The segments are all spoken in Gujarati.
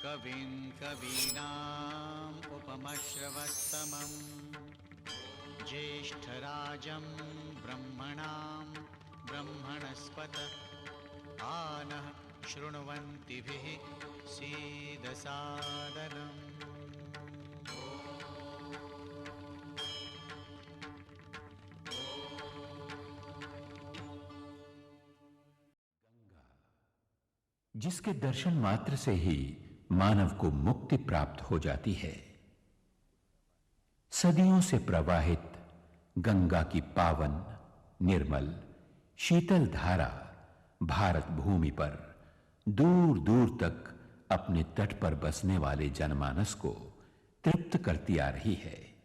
कविं कवीनाम् उपमश्रवस्तमं ज्येष्ठराजं ब्रह्मणां ब्रह्मणस्पत आनः शृण्वन्तिभिः सीदसादनम्। जिसके दर्शन मात्र से ही मानव को मुक्ति प्राप्त हो जाती है। सदियों से प्रवाहित गंगा की पावन, निर्मल, शीतल धारा भारत भूमि पर दूर दूर तक अपने तट पर बसने वाले जनमानस को तृप्त करती आ रही है।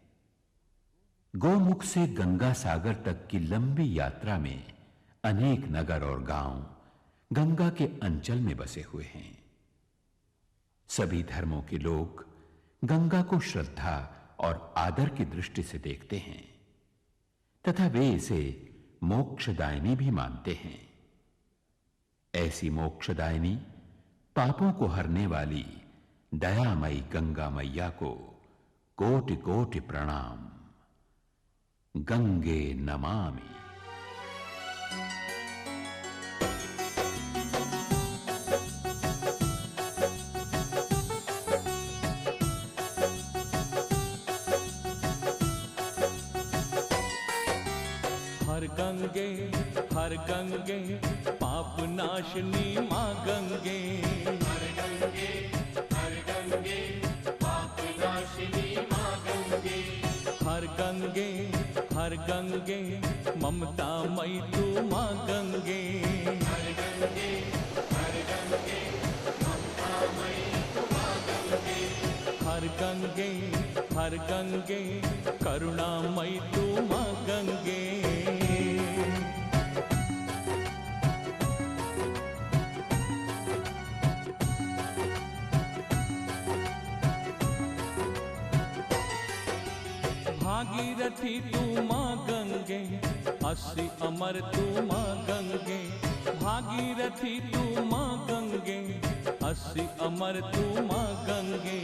गोमुख से गंगा सागर तक की लंबी यात्रा में अनेक नगर और गांव गंगा के अंचल में बसे हुए हैं। सभी धर्मों के लोग गंगा को श्रद्धा और आदर की दृष्टि से देखते हैं तथा वे इसे मोक्षदायिनी भी मानते हैं। ऐसी मोक्षदायिनी, पापों को हरने वाली दयामयी गंगा मैया को कोटि कोटि प्रणाम। गंगे नमामि। हर गंगे पाप नाशनी मां गंगे। हर गंगे पाप नाशनी मां गंगे। हर गंगे ममता मई तू मां गंगे। हर गंगे ममता मई तू मां गंगे। हर गंगे करुणा मई तू मां गंगे। भागीरथी तू मां गंगे, अस्सी अमर तू मां गंगे। भागीरथी तू मां गंगे, अस्सी अमर तू मां गंगे।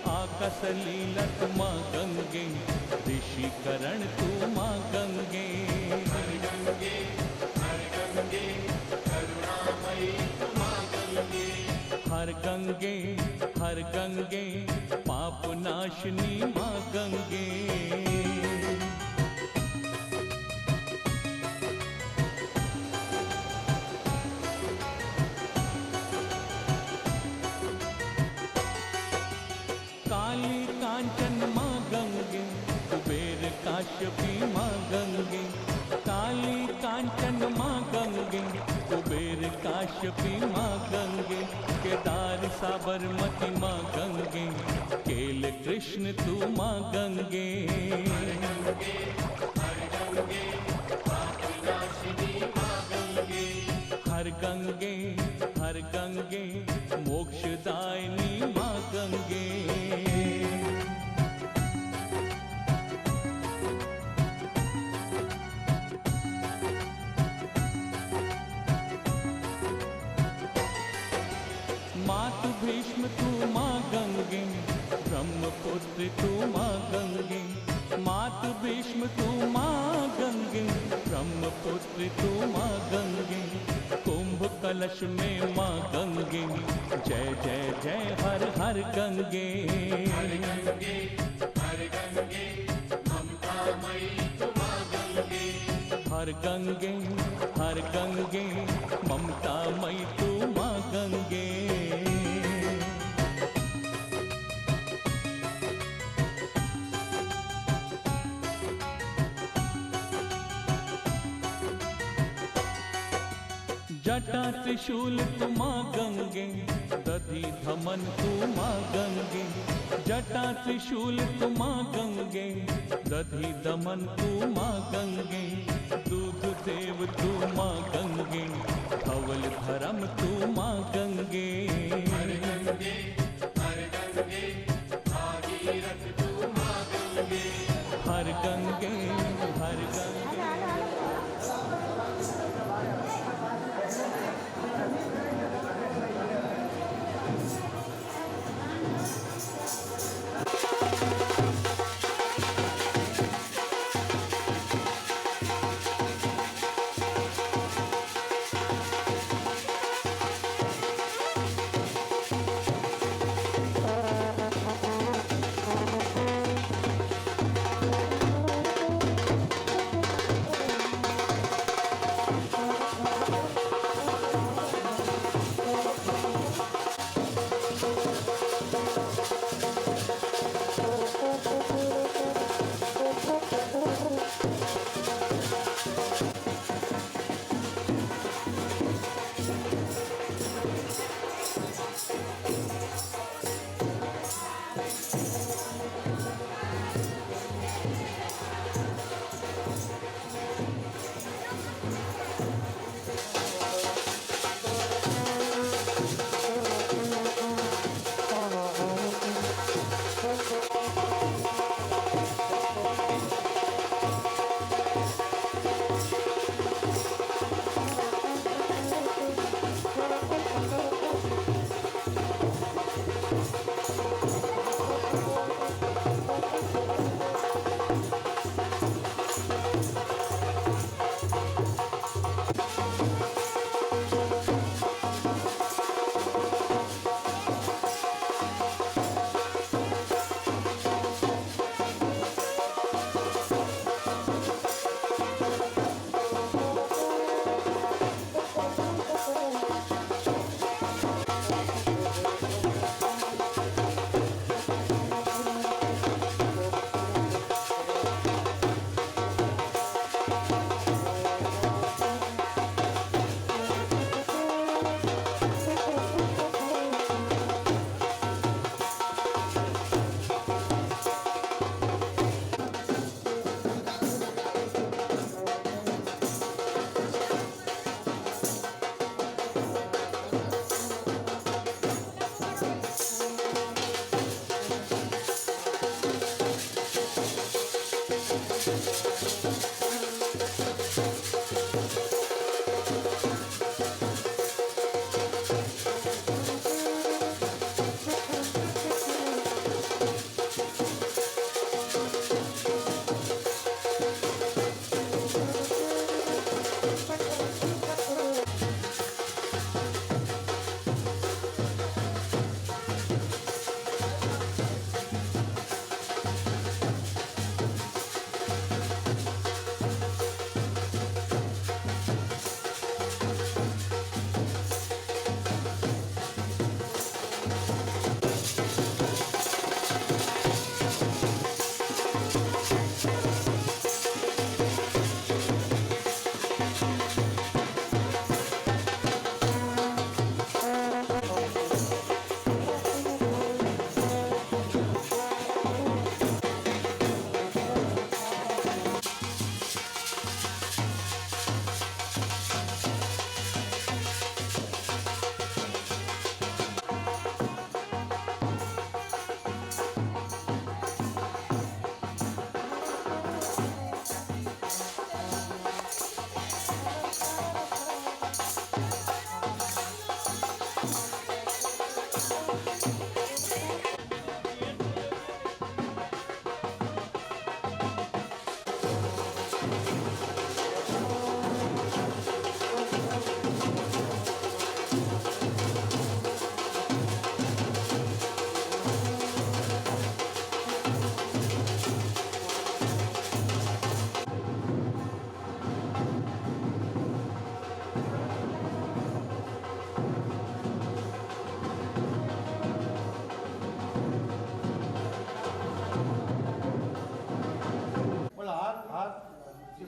आकाश लीलत मां गंगे, ऋषिकरण तू मां गंगे। हर गंगे करुणामयी तू मां गंगे। हर गंगे पाप नाशनी मां गंगे। काली कांचन मां गंगे, कुबेर काश्यपी मां गंगे। काली कांचन मां गंगे, कुबेर काश्यपी मां गंगे। केदार साबरमती मां गंगे, केल कृष्ण तू मां गंगे। हर गंगे पाप नाशिनी मां गंगे। हर गंगे मोक्षदायिनी मां गंगे। मातु भीष्म तू मां गंगे, ब्रह्मपुत्र तू मां गंगे। मातु भीष्म तू मां गंगे, ब्रह्मपुत्र तू मां गंगे। कुंभ कलश में मां गंगे, जय जय जय हर हर गंगे। हर गंगे ममता मई तू मां गंगे। हर गंगे ममता मई तू मां गंगे। जटा त्रिशूल तू मां गंगे, दधि धमन तू मां गंगे। जटा त्रिशूल तू मां गंगे, दधि दमन तू मां गंगे। दूध देव तू मां गंगे, धवल धर्म तू मां गंगे। हर गंगे भागीरथ तू मां गंगे। हर गंगे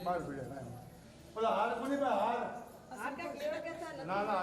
બહાર ભીડે પેલા હાર કોની ભાઈ હાર ના ના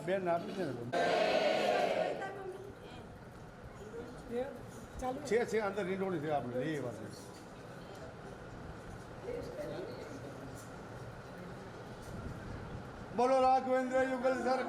બેન આપી છે ને છે અંદર રીંડોળી છે આપણે એ વાત છે. બોલો રાઘવેન્દ્ર યુગલ સરકાર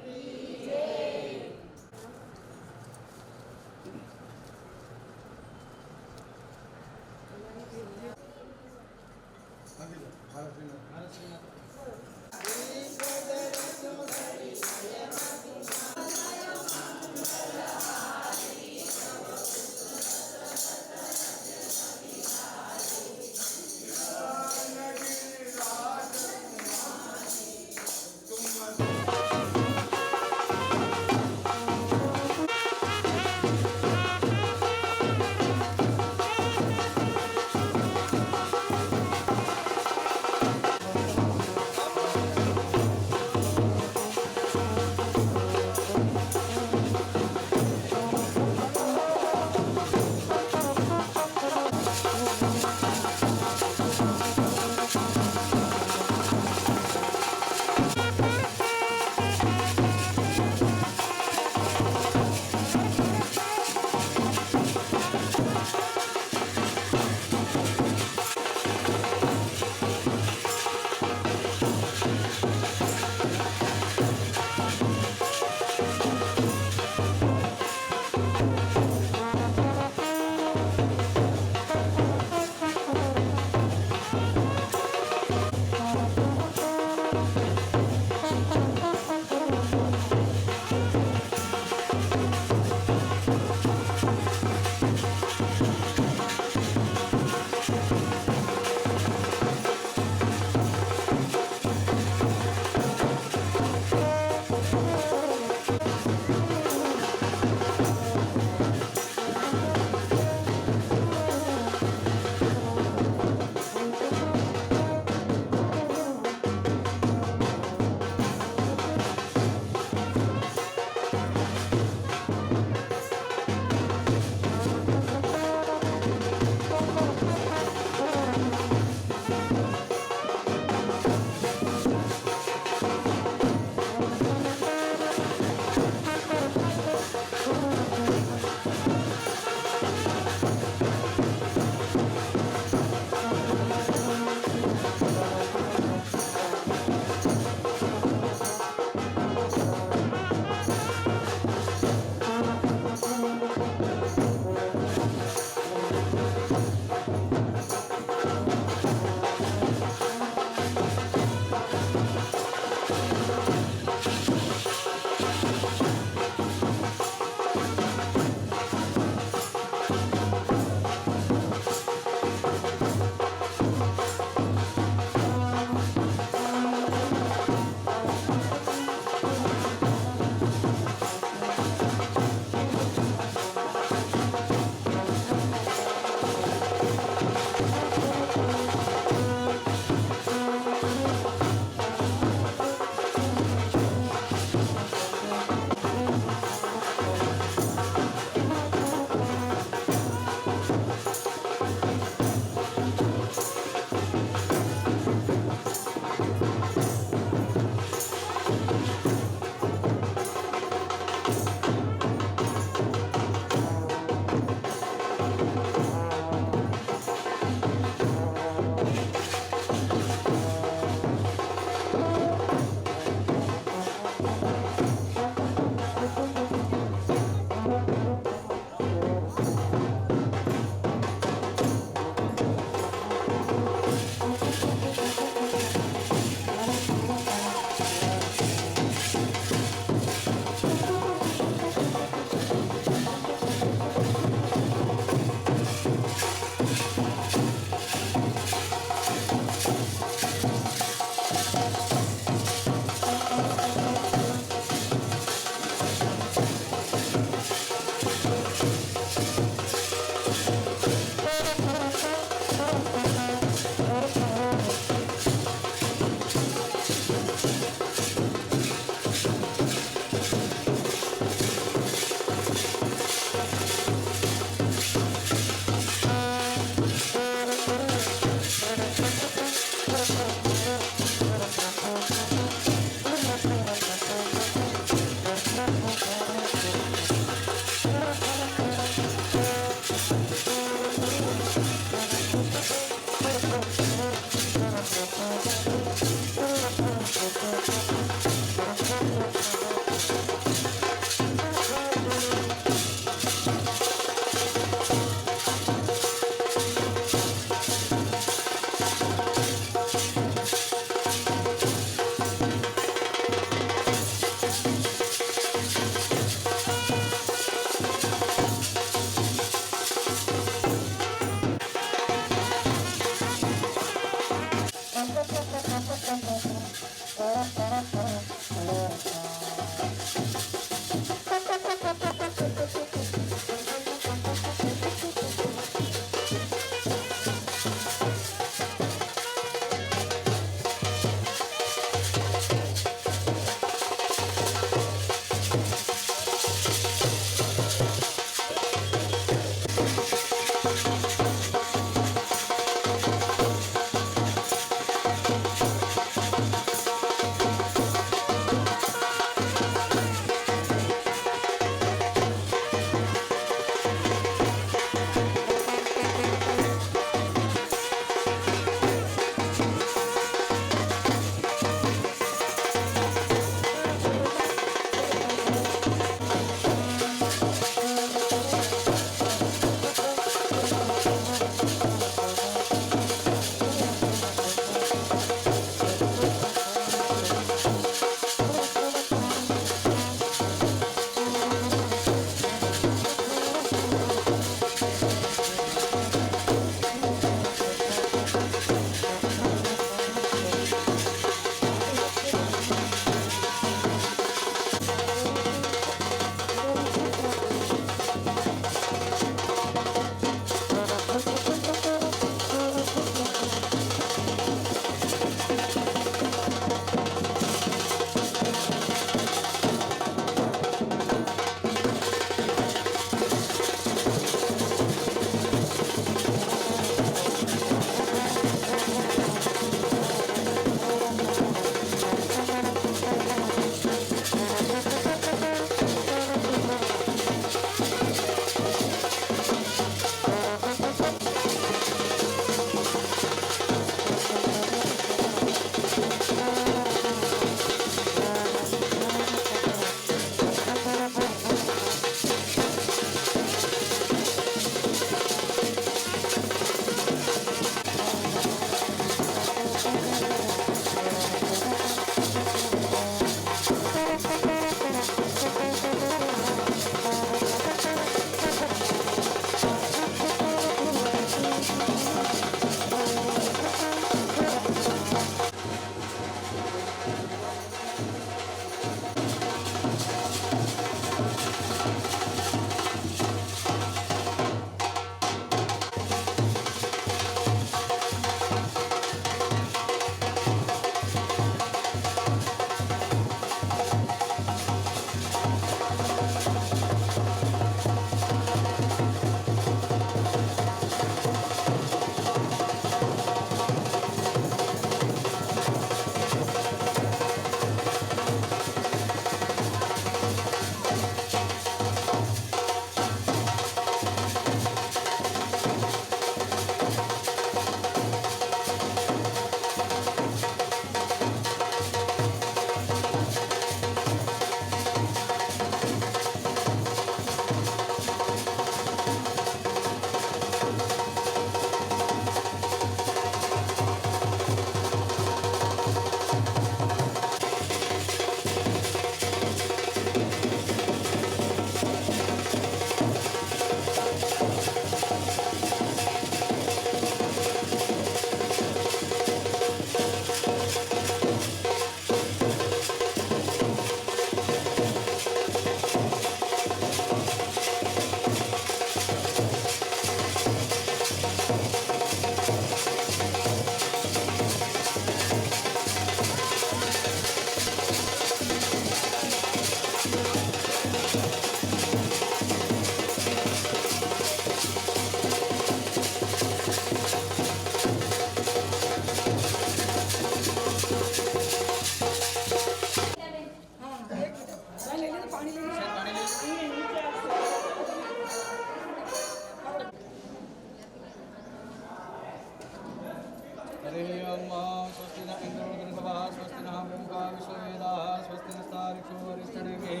हरिः ओम् स्वस्ति न इन्द्रो वृषभः स्वस्ति नः पूषा विश्ववेदाः स्वस्ति नस्तार्क्ष्यो अरिष्टनेमिः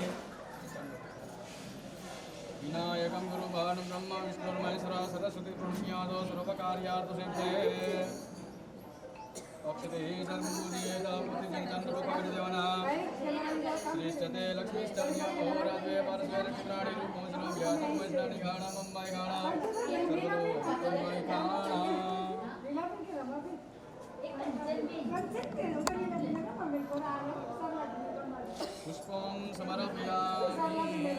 विनायकं गुरुभानं ब्रह्म विष्णुर्महेश्वरः सरस्वती प्रणम्यादो सर्वकार्यार्थसिद्धये अक्षते सर्वभूतेषु प्रतिजनचन्द्रप्रभविदेवनः श्रेष्ठते लक्ष्मीष्टन्योराद्वे पार्श्वे रक्षित्राणि रूपमोचनं व्यासं वैष्णानि घाणं मम्मयघाणा सर्वतो पुष्पं समर्पयामि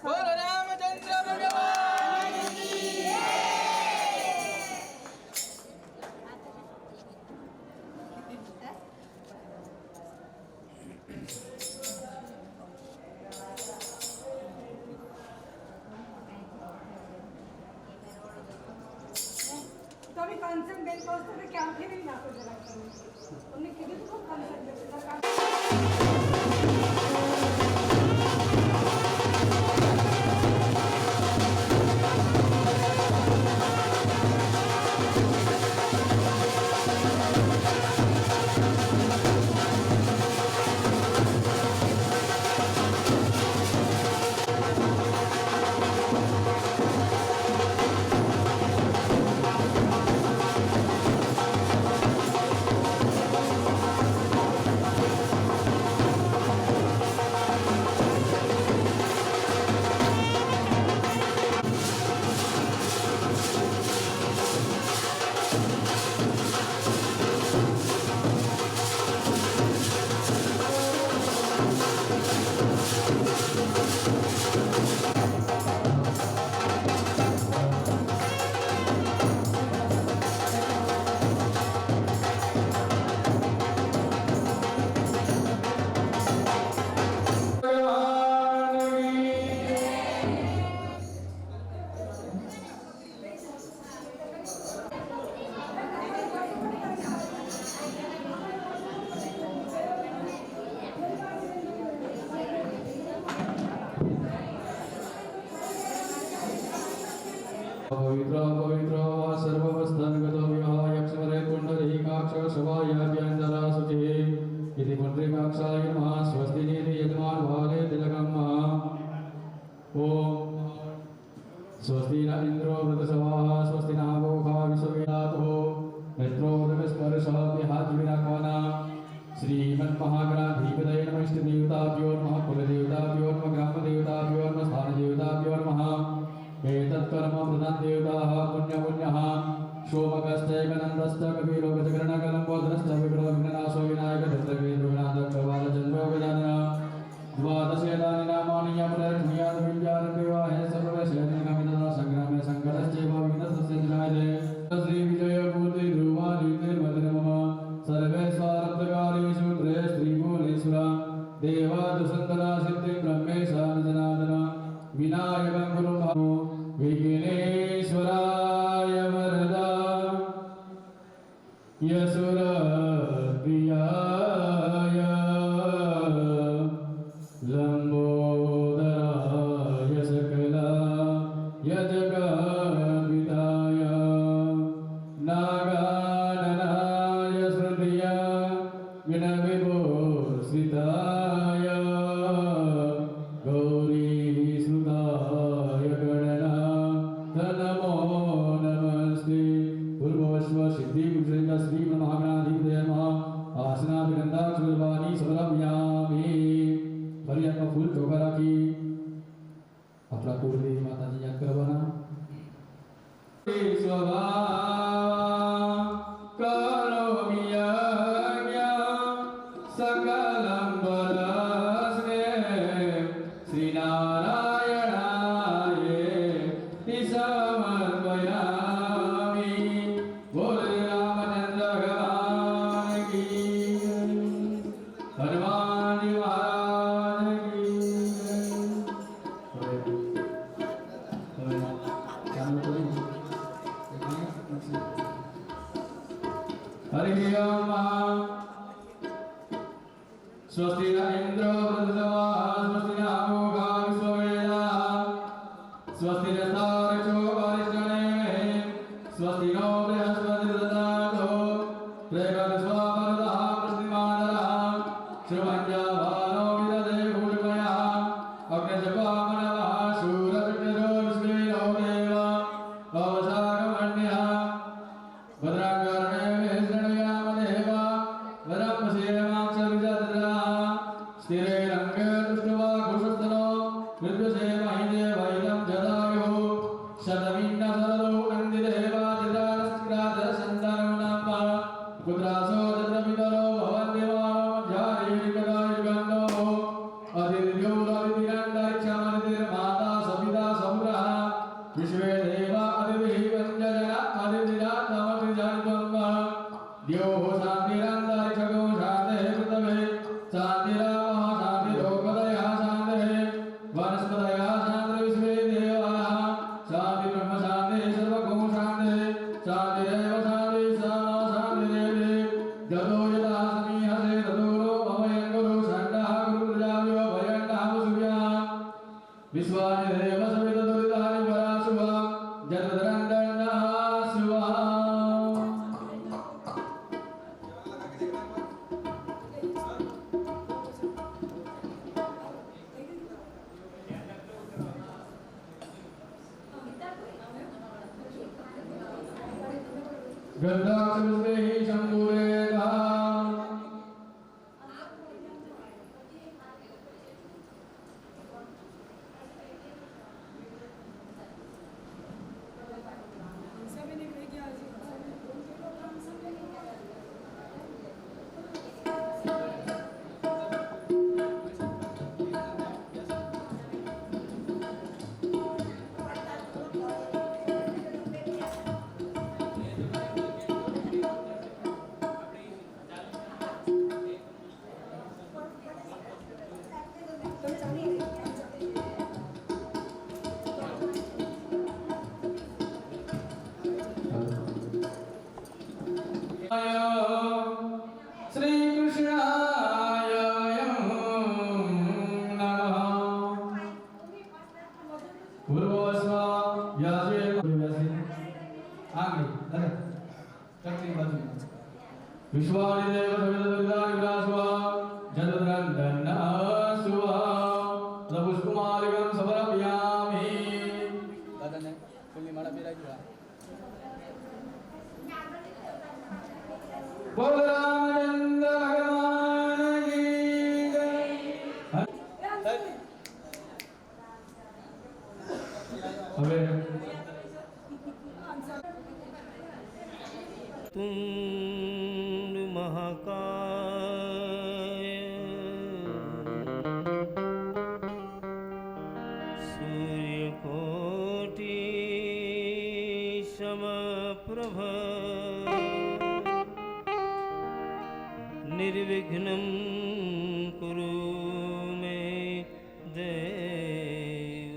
बोलो रामचंद्र भगवान की तो अभी कंसर्न बेल को तो क्या फिर ही ना कुछ लगता है उन्हें किसी को कंसर्न बेल का पवित्र पवित्र सर्ववस्थानगतो विहाय अक्षरे पुंडरीकाक्ष शवायाभ्यन्तरा शुचिः इति पुंडरीकाक्षाय नमः स्वस्ति निधि यजमान भागे तिलकम् ओम स्वस्ति न इन्द्रो वृतसवाः स्वस्ति न गोखा विश्ववेदातो नेत्रोदकस्पर्शः विहाद्विराखवना श्रीमन्महागणाधिपतये नमः इष्टदेवताभ्यो नमः कुलदेवताभ्यो नमः ग्रामदेवताभ्यो नमः स्थानदेवताभ्यो नमः एतत्कर्म प्रधान देवताः पुण्यपुण्यः शोभकश्चैकनन्दश्च कपिलोकचकरणकलम्बोधरश्च विग्रहविघ्ननाशो विनायकदत्तवेदोनाथकवालचन्द्रो गजाननः द्वादशेतानि नामानि यमरक्षणीयाद्विद्यारम्भिवाहे सर्ववैश्यनिगमितदा सङ्ग्रामे सङ्कटश्चैव विघ्नस्तस्य जायते श्रीविजयपूर्ति ध्रुवादितिर्वदने मम सर्वे स्वारब्धकार्येषु त्रये स्त्रीभुवनेश्वरा देवादुसन्दना सिद्धिं ब्रह्मेशान जनार्दन विनायकं गुरुभावो विघ्नेश्वराय वरदा यसुरप्रियाय लम्बोदराय सकला यजगन्विताय नागाननाय श्रुतिया विनविभूषिताय गौरीसुताय गणनाथ नमो नमस्ते पूर्ववश्व सिद्धिविषयिका श्रीमन्महागणाधिपतये नमः आसनाभिनन्दाक्षरवाणी समर्पयामि फरी आपका फूल चौका राखी अपना कुलदेवी माता जी याद करवाना करोमि यज्ञं सकलं वरस्मे श्रीनारायणाय समर्पयामि बोले रामचंद्र भगवान की हनुमान जी महाराज की हरि ओम स्वस्ति न इंद्रो वृद्धसवाः स्वस्ति न अमोघा विश्ववेदाः स्वस्ति न तारको अरिष्टनेमिः स्वस्ति नो बृहस्पतिर्दधातु विश्वे देवा अधिभिः पंचजना अधिनिजा तमतिजन्म द्यो शान्तिरन्तरिक्षगो शान्तिः पृथ्वी शान्तिरापः शान्तिरोपदयः शान्तिः वनस्पतयः शान्तिर्विश्वे देवाः शान्ति ब्रह्म शान्तिः सर्वगो शान्तिः शान्तिरेव शान्तिः सामा शान्तिरेव जतो यथा समीहसे ततो नो अभयं गुरु षण्डः गुरुप्रजाभ्यो भयण्डः वसुभ्यः विश्वानि देव सवितदुरितानि पराशुभा जगदरन्दण्डः शुभः गन्धाक्षविस्मेहि शम्भुरेखा सभी ने कही कि आज श्री कृष्णाय नमः पूर्वस्व व्यासे आगे अरे चक्री बाजू विश्वानि देव सवितदुरितानि विनाशवा जगदरन्दण्डः शुभः पुष्पमालिकं समर्पयामि दादा ने फूलनी माला पहराई दिया बोल रामचंद्र भगवान की जय હવે तुंड महाकाय सूर्यकोटि समप्रभ निर्विघ्नं कुरु मे देव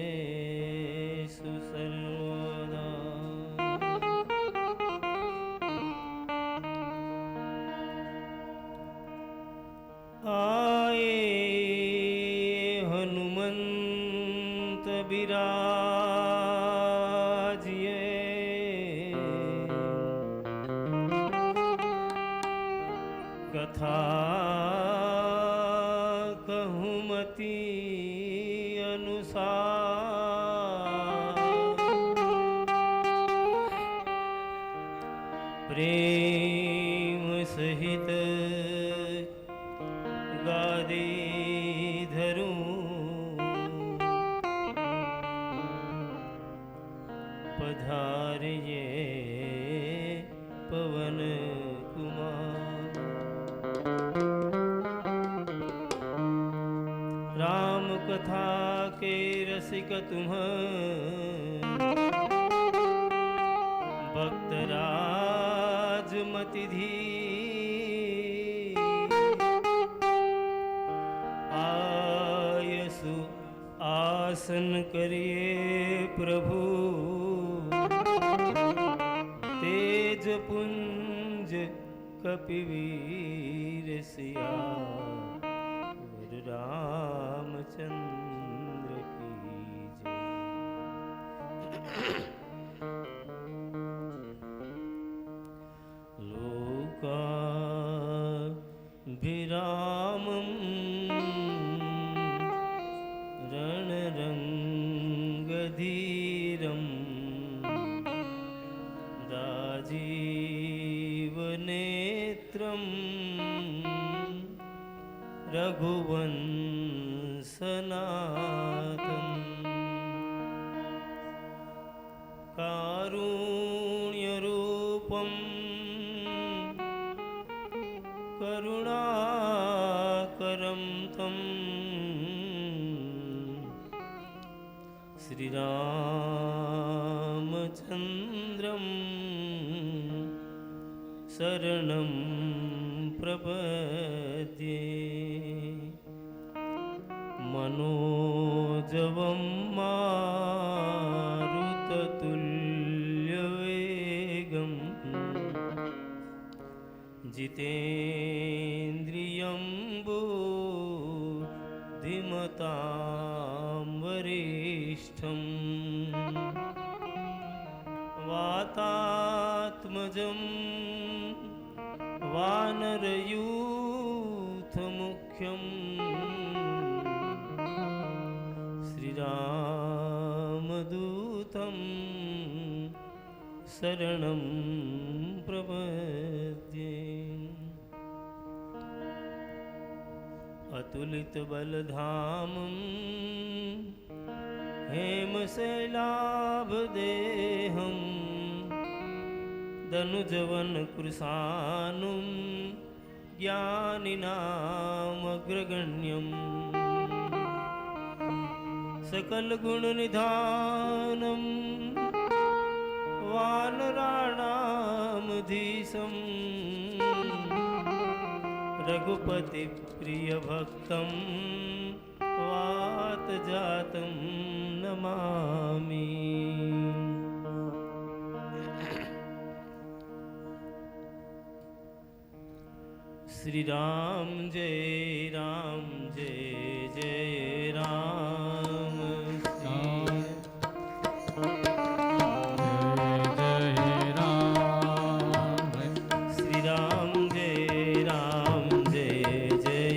सर्वकार्येषु सर्वदा आये हनुमंत बिराजिए कथा कहूमति अनुसार प्रेम सहित गादी धरूं पधारिए पवन कुमार राम कथा के रसिक तुम भक्तराज मति धी आयसु आसन करिए प्रभु तेज पुंज कपिवीर सिया रामचंद्र की जय लोकाभिरामं रणरङ्गधीरं राजीवनेत्रं रघुवंशनाथम् कारुण्यरूपं करुणाकर परं तं श्रीरामचन्द्रं शरणं प्रपद्ये मनोजवं मारुततुल्यवेगं जितेन्द्रियं बुद्धिमतां वरिष्ठं वातात्मजं वानरयूथमुख्यं श्रीरामदूतं शरणं प्रपद्ये अतुलितबलधामं हेमशैलाभदेहं दनुजवनकृशानुं ज्ञानिनामग्रगण्यं सकलगुणनिधानं वानराणामधीशं रघुपतिप्रियभक्तं वातजातं नमामि। श्री राम जय जय राम श्री राम जय जय राम श्री राम जय जय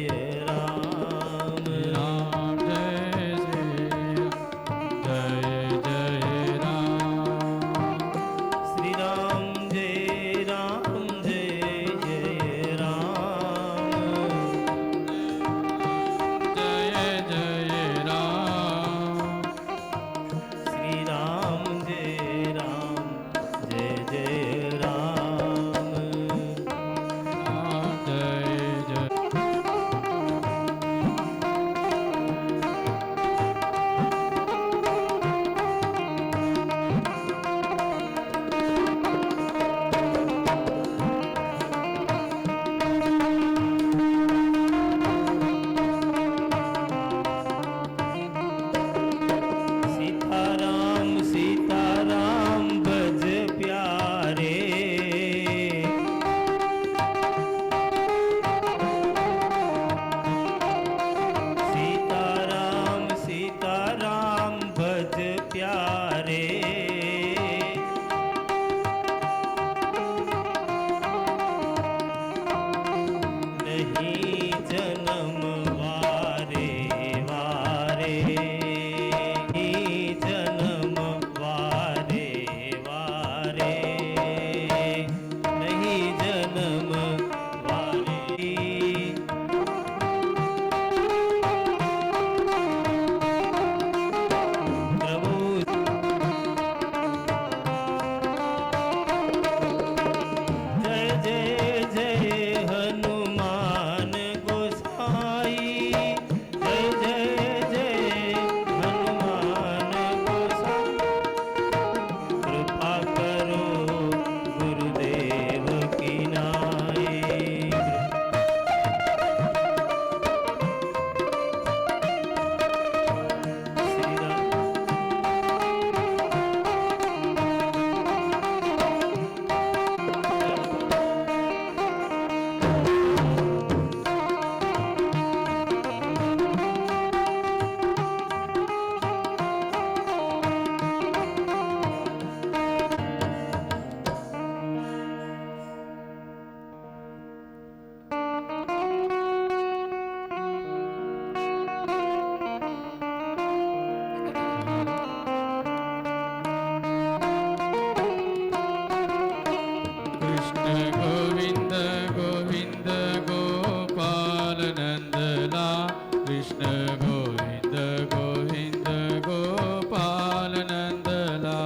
श्री राम जय जय राम सीताराम सीताराम भज प्यारे सीताराम सीताराम भज प्यारे नहीं जन्म वारे वारे नहीं जन्म वारे वारे नहीं जन्म वारे प्रभु जय जय जय हनुमान गोसाई जय जय जय हनुमान गोसाई कृपा करो गुरुदेव की नाई श्री राम कृष्ण गोविंद गोविंद गोपाल नंदला कृष्ण गोविंद गोविंद गोपाल नंदला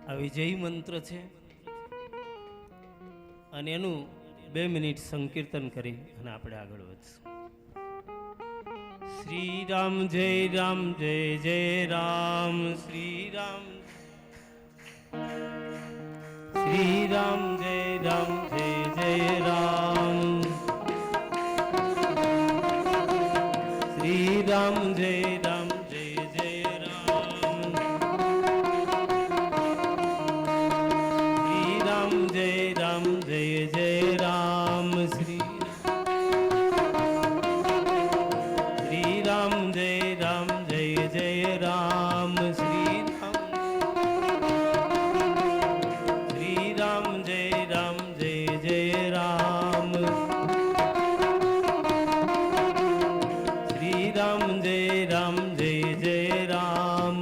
આ વિજયી મંત્ર છે અને એનું 2 મિનિટ સંકીર્તન કરી અને આપણે આગળ વધશું. શ્રી રામ જય રામ જય જય રામ શ્રી રામ જય રામ જય જય રામ શ્રી રામ જય રામ જય જય રામ શ્રી રામ જય રામ જય જય રામ શ્રી રામ જય રામ જય જય રામ શ્રી રામ જય રામ જય જય રામ શ્રી રામ જય રામ જય જય રામ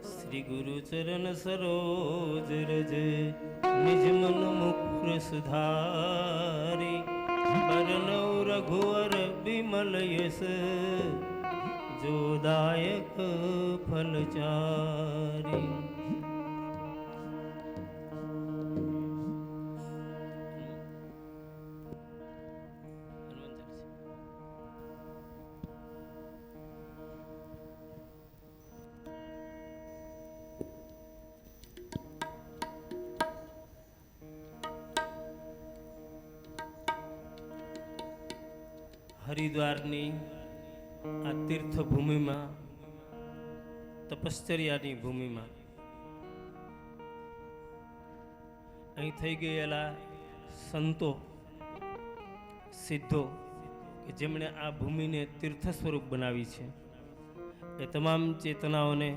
શ્રી ગુરુ ચરણ સરોજ રજ નિજ મન મુકુર સુધારી બરનૌ રઘુવર બિમલ યસ જોદાયક ફલચારી. હરિદ્વારની આ તીર્થભૂમિમાં તપશ્ચર્યાની ભૂમિમાં અહીં થઈ ગયેલા સંતો સિદ્ધો કે જેમણે આ ભૂમિને તીર્થ સ્વરૂપ બનાવી છે એ તમામ ચેતનાઓને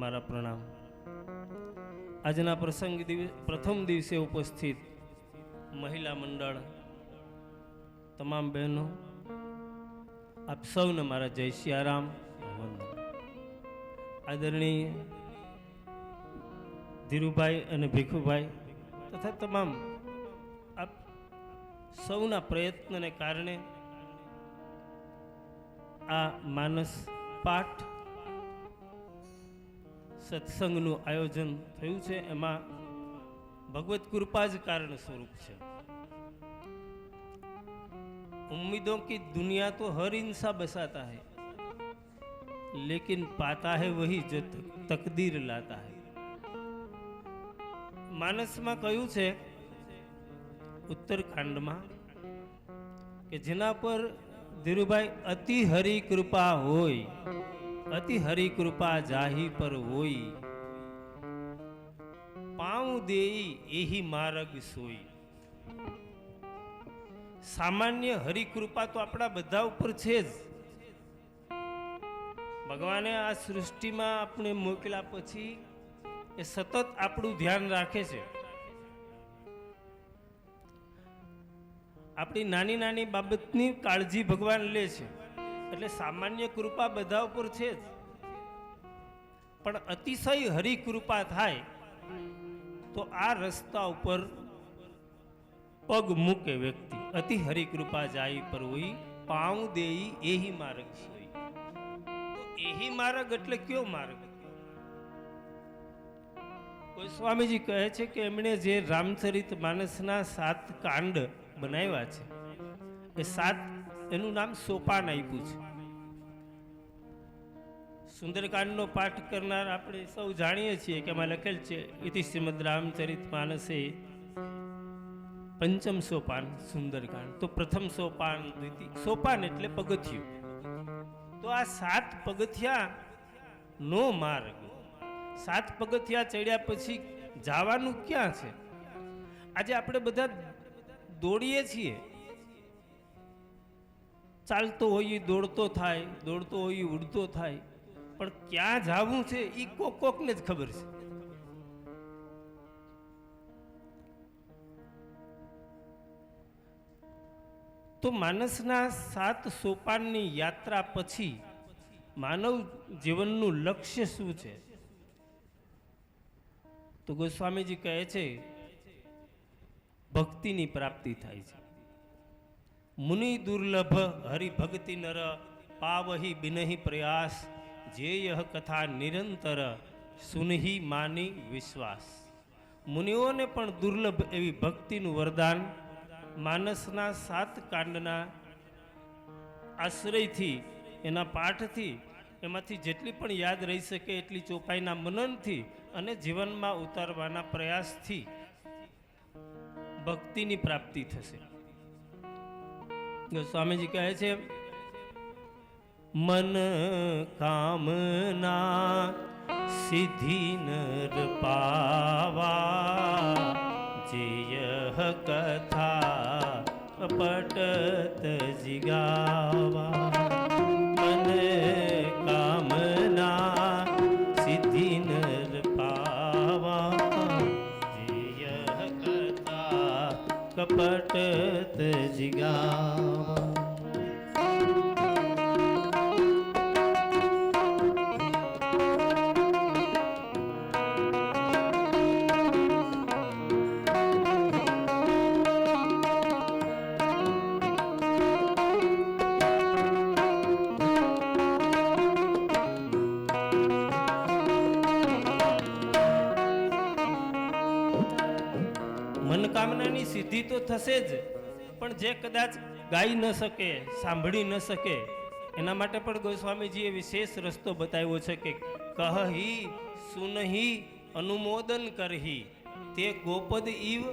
મારા પ્રણામ. આજના પ્રથમ દિવસે ઉપસ્થિત મહિલા મંડળ, તમામ બહેનો, આપ સૌને મારા જય સિયારામ વંદન. આદરણીય ધીરુભાઈ અને ભીખુભાઈ તથા તમામ આપ સૌના પ્રયત્નને કારણે આ માનસ પાઠ સત્સંગનું આયોજન થયું છે. એમાં ભગવત કૃપા જ કારણ સ્વરૂપ છે. उम्मीदों की दुनिया तो हर इंसान बसाता है, लेकिन पाता है वही जो तकदीर लाता है. માનસમાં કહ્યું છે ઉત્તરકાંડમાં કે જેના પર ધીરુભાઈ અતિ હરિ કૃપા હોય, અતિ હરિ કૃપા જાહી પર હોય, પાઉ દેઈ એહી માર્ગ સોઈ. સામાન્ય હરિકૃપા તો આપણા બધા ઉપર છે જ. ભગવાને આ સૃષ્ટિમાં આપણે મોકલ્યા પછી એ સતત આપણું ધ્યાન રાખે છે. આપણી નાની નાની બાબતની કાળજી ભગવાન લે છે. એટલે સામાન્ય કૃપા બધા ઉપર છે જ, પણ અતિશય હરિકૃપા થાય તો આ રસ્તા ઉપર પગ મૂકે વ્યક્તિ. અતિ હરિકૃપા જાય પર હોય, પાઉ દેઈ એહી માર્ગ સોઈ. તો એહી માર્ગ એટલે કયો માર્ગ? કોઈ સ્વામીજી કહે છે કે એમણે જે રામચરિત માનસના 7 કાંડ બનાવ્યા છે, એ 7 એનું નામ સોપાન આપ્યું છે. સુંદરકાંડનો પાઠ કરનાર આપણે સૌ જાણીએ છીએ કે એમાં લખેલ છે ઇતિ શ્રીમદ રામચરિત માનસે પંચમ સોપાન સુંદરકાંડ. તો પ્રથમ સોપાન, દ્વિતીય સોપાન એટલે પગથિયું. તો આ 7 પગથિયા નો માર્ગ, 7 પગથિયા ચડ્યા પછી જવાનું ક્યાં છે? આજે આપણે બધા દોડીએ છીએ, ચાલતો હોઈએ દોડતો થાય, દોડતો હોઈએ ઉડતો થાય, પણ ક્યાં જવું છે એ કોકને જ ખબર છે. તો માનસના 7 સોપાનની યાત્રા પછી માનવ જીવનનું લક્ષ્ય શું છે? તો ગોસ્વામીજી કહે છે ભક્તિની પ્રાપ્તિ થાય છે. મુનિ દુર્લભ હરિભક્તિ નર પાવહી બિનહી પ્રયાસ જેય કથા નિરંતર સુનહી માની વિશ્વાસ. મુનિઓને પણ દુર્લભ એવી ભક્તિનું વરદાન માનસના 7 કાંડના આશ્રયથી, એના પાઠથી, એમાંથી જેટલી પણ યાદ રહી શકે એટલી ચોપાઈના મનનથી અને જીવનમાં ઉતારવાના પ્રયાસથી ભક્તિની પ્રાપ્તિ થશે. સ્વામીજી કહે છે મન કામના સિદ્ધિ નર પાવા જેયહ કથા પટત જીગાવા. મન કામના સિદ્ધિ નર પાવા જેયહ કથા કપટત જીગાવા. મનકામનાની સિદ્ધિ તો થશે જ, પણ જે કદાચ ગાઈ ન શકે, સાંભળી ન શકે, એના માટે પણ ગોસ્વામીજીએ વિશેષ રસ્તો બતાવ્યો છે કે કહી સુનહી અનુમોદન કરહી તે ગોપદ ઈવ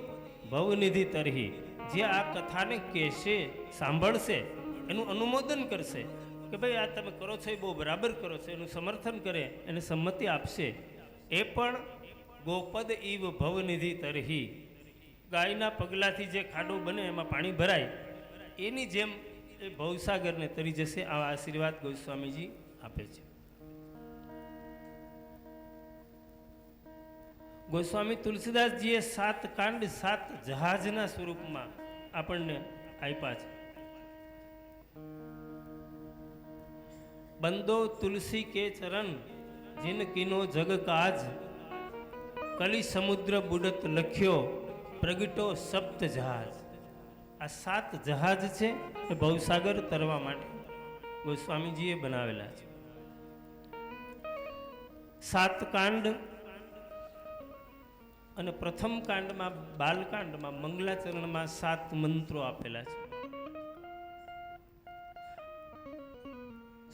ભવનિધિ તરહી. જે આ કથાને કહેશે, સાંભળશે, એનું અનુમોદન કરશે કે ભાઈ આ તમે કરો છો એ બહુ બરાબર કરો છો, એનું સમર્થન કરે, એને સંમતિ આપશે, એ પણ ગોપદ ઈવ ભવનિધિ તરહી. ગાયના પગલાથી જે ખાડો બને એમાં પાણી ભરાય એની જેમ એ ભવસાગરને તરી જશે. આવા આશીર્વાદ ગોસ્વામીજી આપે છે. ગોસ્વામી તુલસીદાસજીએ 7 કાંડ 7 જહાજના સ્વરૂપમાં આપણને આપ્યા છે. બંદો તુલસી કે ચરણ જીન કીનો જગ કાજ કલી સમુદ્ર બુડત લખ્યો પ્રગટો સપ્ત જહાજ. આ 7 જહાજ છે એ ભવસાગર તરવા માટે ગોસ્વામીજીએ બનાવેલા છે. 7 કાંડ અને પ્રથમ કાંડમાં, બાલકાંડમાં, મંગલાચરણમાં 7 મંત્રો આપેલા છે.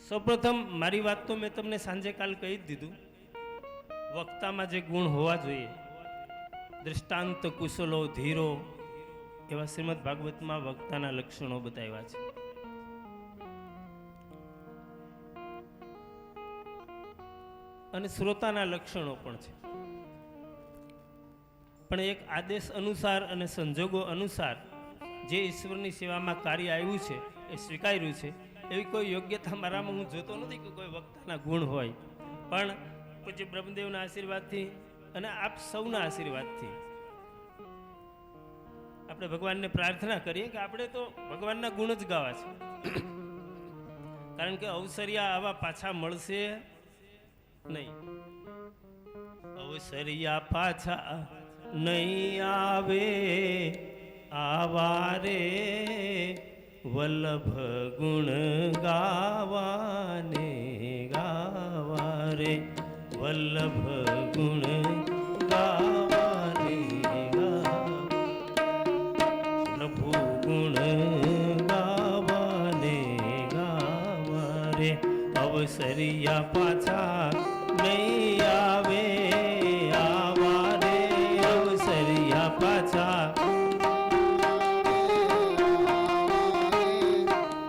સૌપ્રથમ મારી વાત તો મેં તમને સાંજે કાલ કહી જ દીધું. વક્તામાં જે ગુણ હોવા જોઈએ, દૃષ્ટાંત, કુશલો, ધીરો, એવા શ્રીમદ ભાગવતમાં વક્તાના લક્ષણો બતાવ્યા છે. અને શ્રોતાના લક્ષણો પણ છે. પણ એક આદેશ અનુસાર અને સંજોગો અનુસાર જે ઈશ્વરની સેવામાં કાર્ય આવ્યું છે એ સ્વીકાર્યું છે. એવી કોઈ યોગ્યતા મારામાં હું જોતો નથી કે કોઈ વક્તાના ગુણ હોય. પણ પૂજ્ય બ્રહ્મદેવના આશીર્વાદથી અને આપ સૌના આશીર્વાદથી આપણે ભગવાનને પ્રાર્થના કરીએ કે આપણે તો ભગવાનના ગુણ જ ગાવા છે. કારણ કે અવસરિયા આવા પાછા મળશે નહીં. અવસરિયા પાછા નહીં આવે આવારે વલ્લભ ગુણ ગાવાને ગાવારે વલ્લભ ગુણ ગાવાને પ્રભુ ગુણ ગાવાને ગાવારે અવસરિયા પાછા નહીં આવે આવારે અવસરિયા પાછા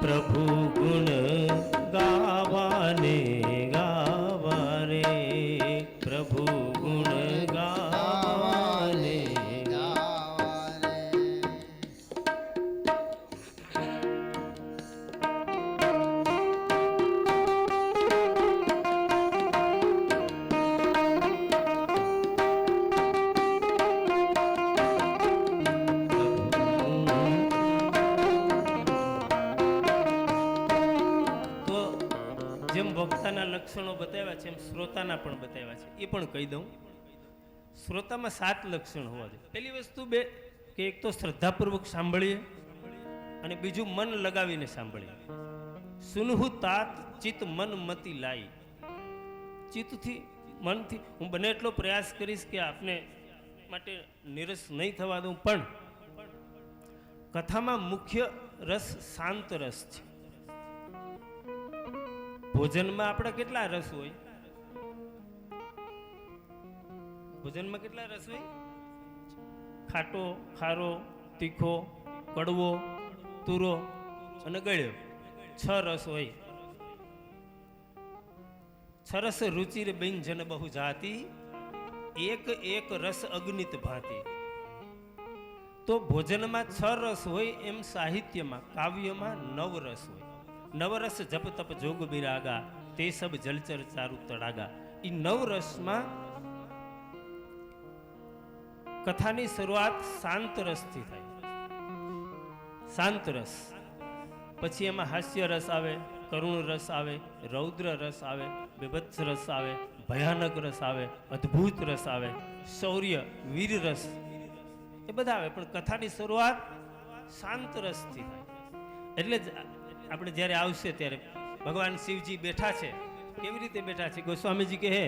પ્રભુ ગુણ ગાવાને ગાવારે પ્રભુ ગુણ ગાવાને જેમ વક્તાના લક્ષણો બતાવ્યા છે એમ શ્રોતાના પણ બતાવ્યા છે, એ પણ કહી દઉં. શ્રોતામાં 7 લક્ષણ હોવા જોઈએ. પહેલી વસ્તુ કે એક તો શ્રદ્ધાપૂર્વક સાંભળીએ અને બીજું મન લગાવીને સાંભળીએ. સુનહુ તાત ચિત્ત મન મતિ લાઈ. ચિત્તથી મનથી હું બને એટલો પ્રયાસ કરીશ કે આપને માટે નિરસ નહીં થવા દઉં, પણ કથામાં મુખ્ય રસ શાંત રસ છે. ભોજનમાં આપણા કેટલા રસ હોય? ભોજનમાં કેટલા રસ હોય? ખાટો, ખારો, તીખો, કડવો, તુરો અને ગળ્યો, 6 રસ હોય. છરસ રુચિર બેંજન બહુ જાતિ, એક એક રસ અગ્નિત ભાતી. તો ભોજનમાં 6 રસ હોય એમ સાહિત્યમાં, કાવ્યમાં 9 રસ હોય. નવરસ જપ તપ જોગ બિરાગા, તે સબ જલચર ચારુ તડાગા. એ 9 રસમાં કથાની શરૂઆત શાંત રસથી થાય. શાંત રસ, પછી એમાં હાસ્ય રસ આવે, કરુણ રસ આવે, રૌદ્ર રસ આવે, બીભત્સ રસ આવે, ભયાનક રસ આવે, અદ્ભુત રસ આવે, શૌર્ય, વીર રસ, એ બધા આવે. પણ કથાની શરૂઆત શાંત રસથી થાય. એટલે જ આપણે જ્યારે આવશે ત્યારે ભગવાન શિવજી બેઠા છે. કેવી રીતે બેઠા છે? ગોસ્વામીજી કહે,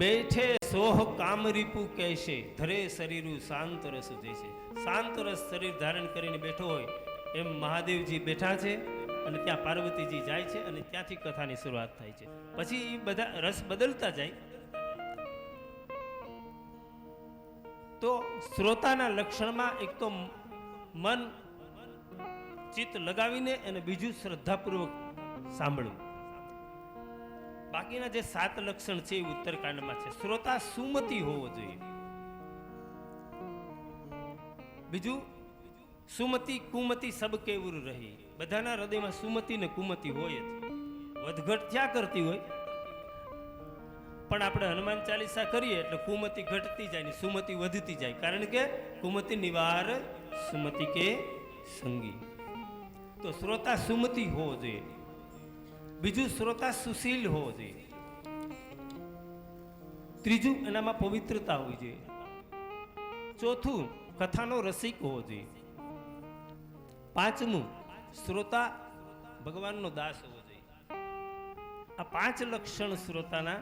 બેઠે સોહ કામરીપુ કહેશે, ધરે શરીરું શાંત રસ જૈસે. શાંત રસ શરીર ધારણ કરીને બેઠો હોય એમ મહાદેવજી બેઠા છે અને ત્યાં પાર્વતીજી જાય છે અને ત્યાંથી કથાની શરૂઆત થાય છે. પછી બધા રસ બદલતા જાય. તો શ્રોતાના લક્ષણમાં એક તો મન ચિત્ત લગાવીને અને બીજું શ્રદ્ધાપૂર્વક સાંભળવું. બાકીના જે 7 લક્ષણ છે એ ઉત્તરકાંડમાં છે. શ્રોતા સુમતિ હોવો જોઈએ. બીજું સુમતિ કુમતિ સબ કેવું રહી. બધાના હૃદયમાં સુમતિ ને કુમતિ હોય જ. વધઘટ થયા કરતી હોય, પણ આપણે હનુમાન ચાલીસા કરીએ એટલે કુમતિ ઘટતી જાય ને સુમતિ વધતી જાય. કારણ કે કુમતિ નિવાર સુમતિ કે સંગી. તો શ્રોતા સુમતિ હોવો જોઈએ. બીજું શ્રોતા સુશીલ હોવો જોઈએ. ત્રીજું એનામાં પવિત્રતા હોવી જોઈએ. ચોથું કથાનો રસિક હોવો જોઈએ. પાંચમું શ્રોતા ભગવાનનો દાસ હોવો જોઈએ. આ 5 લક્ષણ શ્રોતાના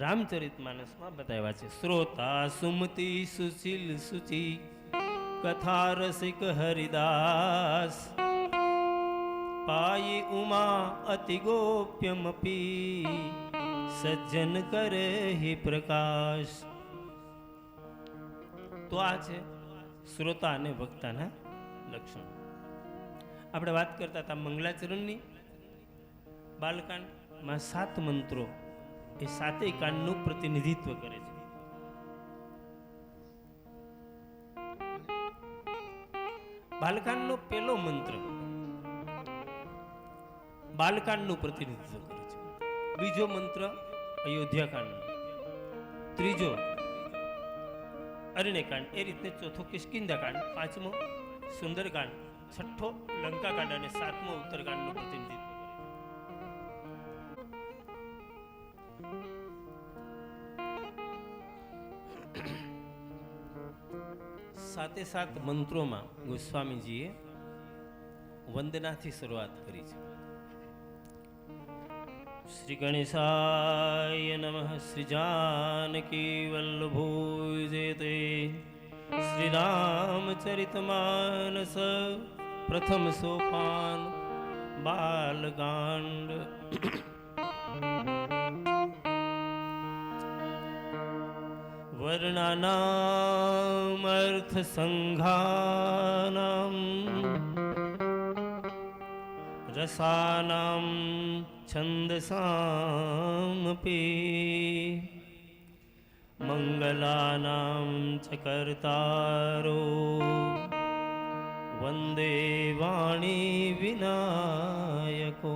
રામચરિતમાનસમાં બતાવ્યા છે. શ્રોતા સુમતિ સુશીલ સુચિ, કથા રસિક હરિદાસ, પાયે ઉમા અતિ ગોપ્યમપી, સજ્જન કરે હિ પ્રકાશ. તો આ છે શ્રોતા અને વક્તાના લક્ષણ. આપણે વાત કરતા હતા મંગલાચરણની. બાલકાંડમાં 7 મંત્રો એ 7 કાંડનું પ્રતિનિધિત્વ કરે છે. બાલકાંડનો પહેલો મંત્ર બાલકાંડનું પ્રતિનિધિત્વ કરે છે. બીજો મંત્ર અયોધ્યાકાંડ, ત્રીજો અરણ્યકાંડ, એ રીતે ચોથો કિષ્કિંધાકાંડ, 5મો સુંદરકાંડ, 6ઠ્ઠો લંકાકાંડ અને 7મો ઉત્તરકાંડનું પ્રતિનિધિત્વ. સાતે 7 મંત્રોમાં ગોસ્વામીજીએ વંદનાથી શરૂઆત કરી છે. શ્રી ગણેશાય નમઃ, શ્રી જાનકી વલ્લભોય જયતે, શ્રી રામચરિતમાનસ પ્રથમ સોપાન બાલકાંડ. વર્ણાનામ અર્થ સંઘાનામ, રસાનામ છંદસામપી, મંગલાનામ ચ કર્તારો, વંદે વાણી વિનાયકો.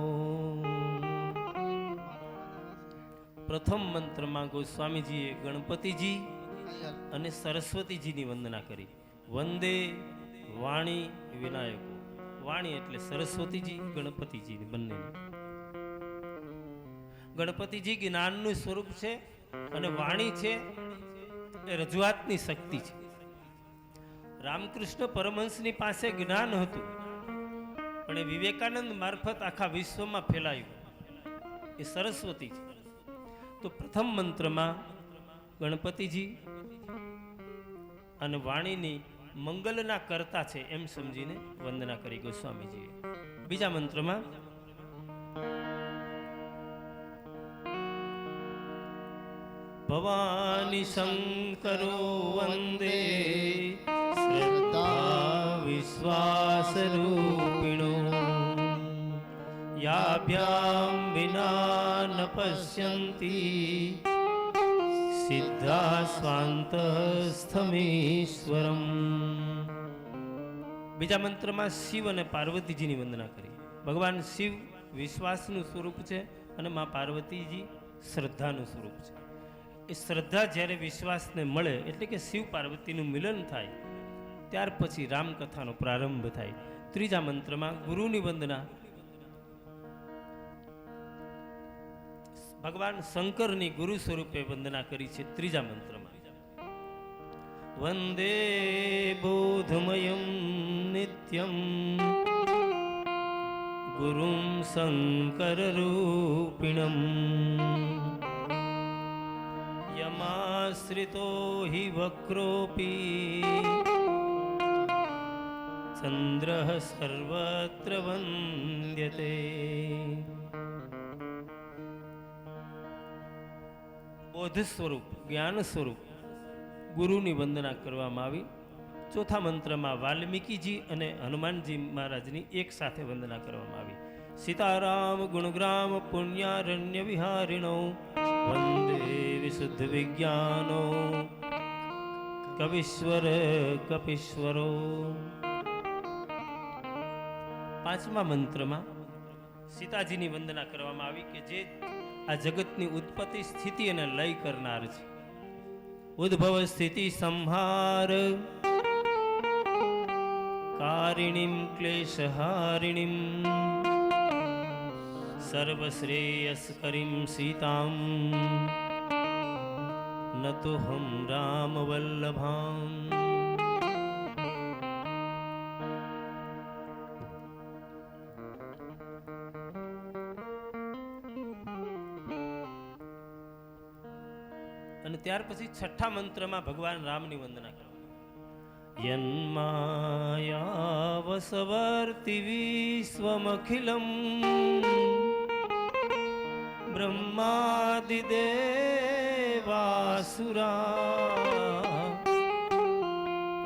પ્રથમ મંત્રમાં ગોસ્વામીજીએ ગણપતિજી અને સરસ્વતીજીની વંદના કરી. વંદે વાણી વિનાયકો. વાણી એટલે સરસ્વતીજી ગણપતિજી બંનેની. ગણપતિજી જ્ઞાનનું સ્વરૂપ છે અને વાણી છે એ રજૂઆતની શક્તિ છે. રામકૃષ્ણ પરમહંસની પાસે જ્ઞાન હતું પણ એ વિવેકાનંદ મારફત આખા વિશ્વમાં ફેલાયું. એ સરસ્વતી છે. તો પ્રથમ મંત્રમાં ગણપતિજી અને વાણીની મંગલના કરતા છે એમ સમજીને વંદના કરી ગોસ્વામીજીએ. બીજા મંત્રમાં ભવાની શંકરો વંદે શ્રદ્ધા વિશ્વાસ રૂપિણો યાભ્યામ વિના ન પશ્યંતી સિદ્ધા સ્વાંતસ્થમેશ્વરમ. બીજા મંત્રમાં શિવ અને પાર્વતીજીની વંદના કરી. ભગવાન શિવ વિશ્વાસનું સ્વરૂપ છે અને માં પાર્વતીજી શ્રદ્ધાનું સ્વરૂપ છે. એ શ્રદ્ધા જ્યારે વિશ્વાસને મળે એટલે કે શિવ પાર્વતીનું મિલન થાય ત્યાર પછી રામકથાનો પ્રારંભ થાય. ત્રીજા મંત્રમાં ગુરુની વંદના. ભગવાન શંકરની ગુરુ સ્વરૂપે વંદના કરી છે ત્રીજા મંત્રમાં. વંદે બોધમયમ નિત્યમ ગુરુમ શંકર રૂપિણમ યમાશ્રિતો હિ વક્રોપી ચંદ્રઃ સર્વત્ર વંદ્યતે. બોધ સ્વરૂપ જ્ઞાન સ્વરૂપ ગુરુની વંદના કરવામાં આવી. ચોથા મંત્રમાં વાલ્મીકીજી અને હનુમાનજી મહારાજની એક સાથે વંદના કરવામાં આવી. સીતારામ ગુણગ્રામ પુણ્યારણ્ય વિહારિણો વંદે વિશુદ્ધ વિજ્ઞાનો કવિશ્વર કપીશ્વરો. પાંચમા મંત્રમાં સીતાજીની વંદના કરવામાં આવી કે જે આ જગતની ઉત્પત્તિ સ્થિતિ અને લય કરનાર છે. ઉદ્ભવ સ્થિતિ સંહાર કારિણીમ ક્લેશહારિણીમ સર્વશ્રેયસ્કરીમ સીતામ નતોહમ રામ વલ્લભામ. અને ત્યાર પછી છઠ્ઠા મંત્રમાં ભગવાન રામની વંદના કરો. યન્માયા વસવર્તિ વિશ્વમખિલમ બ્રહ્માદિદેવાસુરા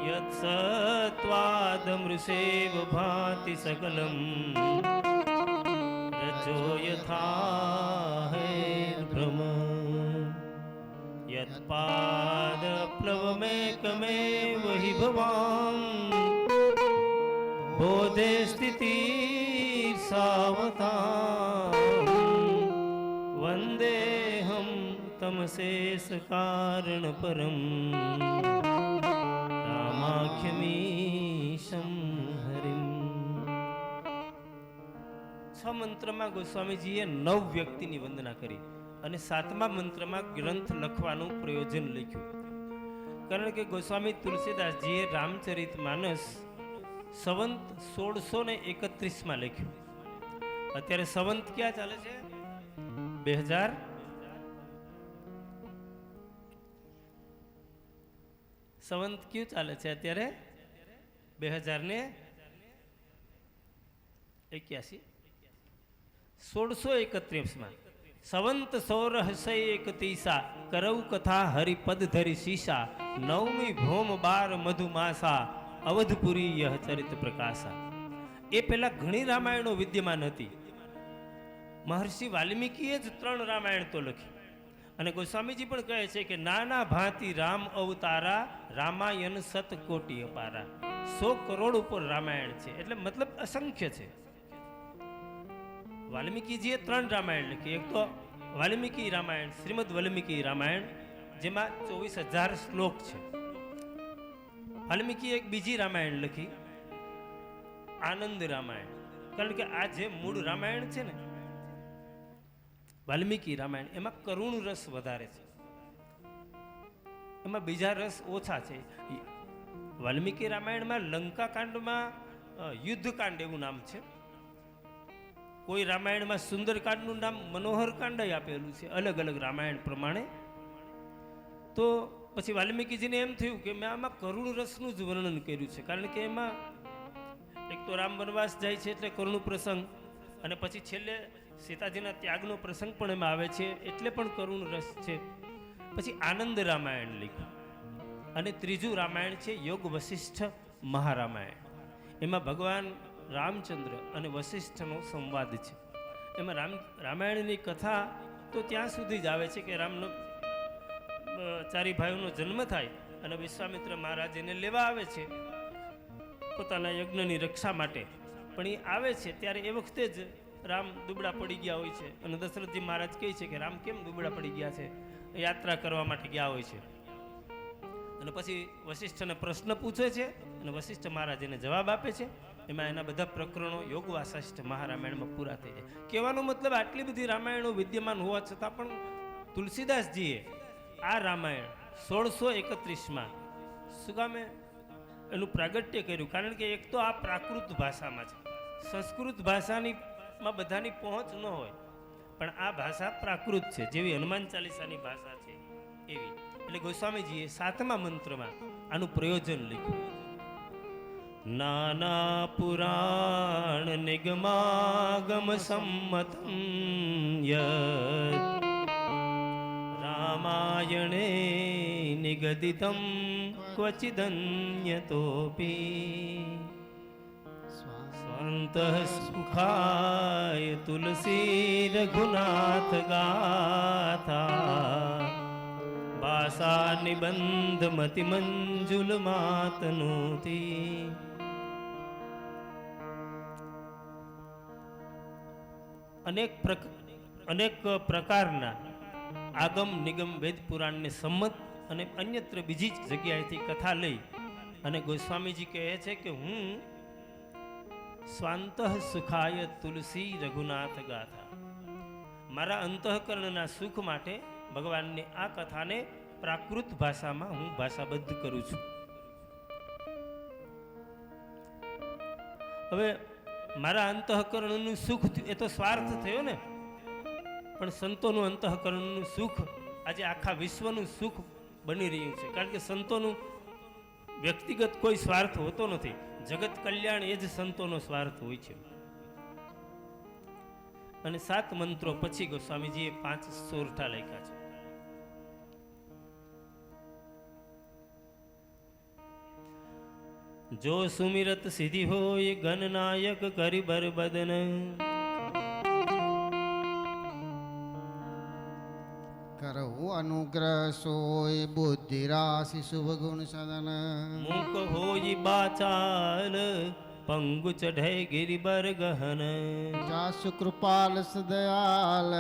યત્સત્વાદમૃષેવ ભાતિ સકલમ રજો યથા હૈર્ભ્રમ યત્પાદપ્લવમેકમેવ हि ભવાન બોધે સ્થિતિ સાવધાન વંદેહમ તમશેષ કારણ પરમ રામાખ્યમીશમ હરિમ. છ મંત્રમાં ગોસ્વામીજીએ 9 વ્યક્તિની વંદના કરી અને સાતમા મંત્રમાં ગ્રંથ લખવાનું પ્રયોજન લખ્યું. કારણ કે ગોસ્વામી તુલસીદાસજીએ રામચરિતમાનસ સંવંત 1631માં લખ્યું. અત્યારે સંવંત ક્યાં ચાલે છે? 2000. સંવંત ક્યું ચાલે છે અત્યારે? 2081. 1631માં સંવંત 1631 કરવ કથા હરિપદ ધરી શીશા નવમી ભોમ બાર મધુમાસા અવધપુરી યહ ચરિત પ્રકાશા. એ પહેલા ઘણી રામાયણો વિદ્યમાન હતી. મહર્ષિ વાલ્મીકીએ જ 3 રામાયણ તો લખી અને ગોસ્વામીજી પણ કહે છે કે નાના ભાંતિ રામ અવતારા રામાયણ સત કોટી અપારા. 100 કરોડ ઉપર રામાયણ છે એટલે મતલબ અસંખ્ય છે. વાલ્મીકીજીએ 3 રામાયણ લખી. એક તો વાલ્મીકી રામાયણ, શ્રીમદ વાલ્મીકી રામાયણ, જેમાં 24,000 શ્લોક છે. વાલ્મીકીએ એક બીજી રામાયણ લખી આનંદ રામાયણ. કારણ કે આ જે મૂળ રામાયણ છે ને, વાલ્મીકી રામાયણ, એમાં કરુણ રસ વધારે છે, એમાં બીજા રસ ઓછા છે. વાલ્મીકી રામાયણમાં લંકા કાંડમાં યુદ્ધકાંડ એવું નામ છે. કોઈ રામાયણમાં સુંદરકાંડનું નામ મનોહર કાંડ આપેલું છે, અલગ અલગ રામાયણ પ્રમાણે. તો પછી વાલ્મીકીજીને એમ થયું કે મેં આમાં કરુણ રસનું જ વર્ણન કર્યું છે, કારણ કે એમાં એક તો રામ વનવાસ જાય છે એટલે કરુણ પ્રસંગ, અને પછી છેલ્લે સીતાજીના ત્યાગનો પ્રસંગ પણ એમાં આવે છે, એટલે પણ કરુણ રસ છે. પછી આનંદ રામાયણ લખ્યું, અને ત્રીજું રામાયણ છે યોગ વશિષ્ઠ મહારામાયણ. એમાં ભગવાન રામચંદ્ર અને વશિષ્ઠનો સંવાદ છે. એમાં રામાયણની કથા તો ત્યાં સુધી જ આવે છે કે રામનો ચારી ભાઈઓનો જન્મ થાય અને વિશ્વામિત્ર મહારાજ એને લેવા આવે છે પોતાના યજ્ઞની રક્ષા માટે. પણ એ આવે છે ત્યારે એ વખતે જ રામ દુબળા પડી ગયા હોય છે, અને દશરથજી મહારાજ કહે છે કે રામ કેમ દુબળા પડી ગયા છે, યાત્રા કરવા માટે ગયા હોય છે. અને પછી વશિષ્ઠને પ્રશ્ન પૂછે છે અને વશિષ્ઠ મહારાજ એને જવાબ આપે છે. એમાં એના બધા પ્રકરણો યોગ વાસિષ્ઠ મહારામાયણમાં પૂરા થઈ જાય. કહેવાનો મતલબ આટલી બધી રામાયણો વિદ્યમાન હોવા છતાં પણ તુલસીદાસજીએ આ રામાયણ 1631માં શું કામે એનું પ્રાગટ્ય કર્યું? કારણ કે એક તો આ પ્રાકૃત ભાષામાં છે, સંસ્કૃત ભાષાની માં બધાની પહોંચ ન હોય, પણ આ ભાષા પ્રાકૃત છે, જેવી હનુમાન ચાલીસાની ભાષા છે એવી. એટલે ગોસ્વામીજીએ 7મા મંત્રમાં આનું પ્રયોજન લખ્યું. નાના પુરાણ નિગમાગમ સંમતમ યદ રામાયણે નિગદિતમ ક્વચિદન્યતોપી સ્વાંતઃ સુખાય તુલસી રઘુનાથ ગાથા ભાષા નિબંધ મતિ મંજુલ માતનોતી. અનેક પ્રકારના આગમ નિગમ વેદ પુરાણને સંમત અને અન્યત્ર બીજી જ જગ્યાએથી કથા લઈ અને ગોસ્વામીજી કહે છે કે હું સ્વાંતઃ સુખાય તુલસી રઘુનાથ ગાથા, મારા અંતઃકરણના સુખ માટે ભગવાનની આ કથાને પ્રાકૃત ભાષામાં હું ભાષાબદ્ધ કરું છું. હવે મારા અંતઃકરણનું સુખ એ તો સ્વાર્થ થયો ને, પણ સંતોનું અંતઃકરણનું સુખ આજે આખા વિશ્વનું સુખ બની રહ્યું છે. કારણ કે સંતોનું વ્યક્તિગત કોઈ સ્વાર્થ હોતો નથી, જગત કલ્યાણ એ જ સંતોનો સ્વાર્થ હોય છે. અને 7 મંત્રો પછી ગોસ્વામીજીએ 5 સોરઠા લખ્યા છે. જો સુમિરત સિદ્ધિ હોય ગણનાયક કરી બરબદન, કરહુ અનુગ્રહ સોય બુદ્ધિ રાશિ શુભ ગુણ સદન, મૂક હોય બાચાલ પંગુ ચઢે ગિરિબર ગહન, જાસુ કૃપાલ સદયાલ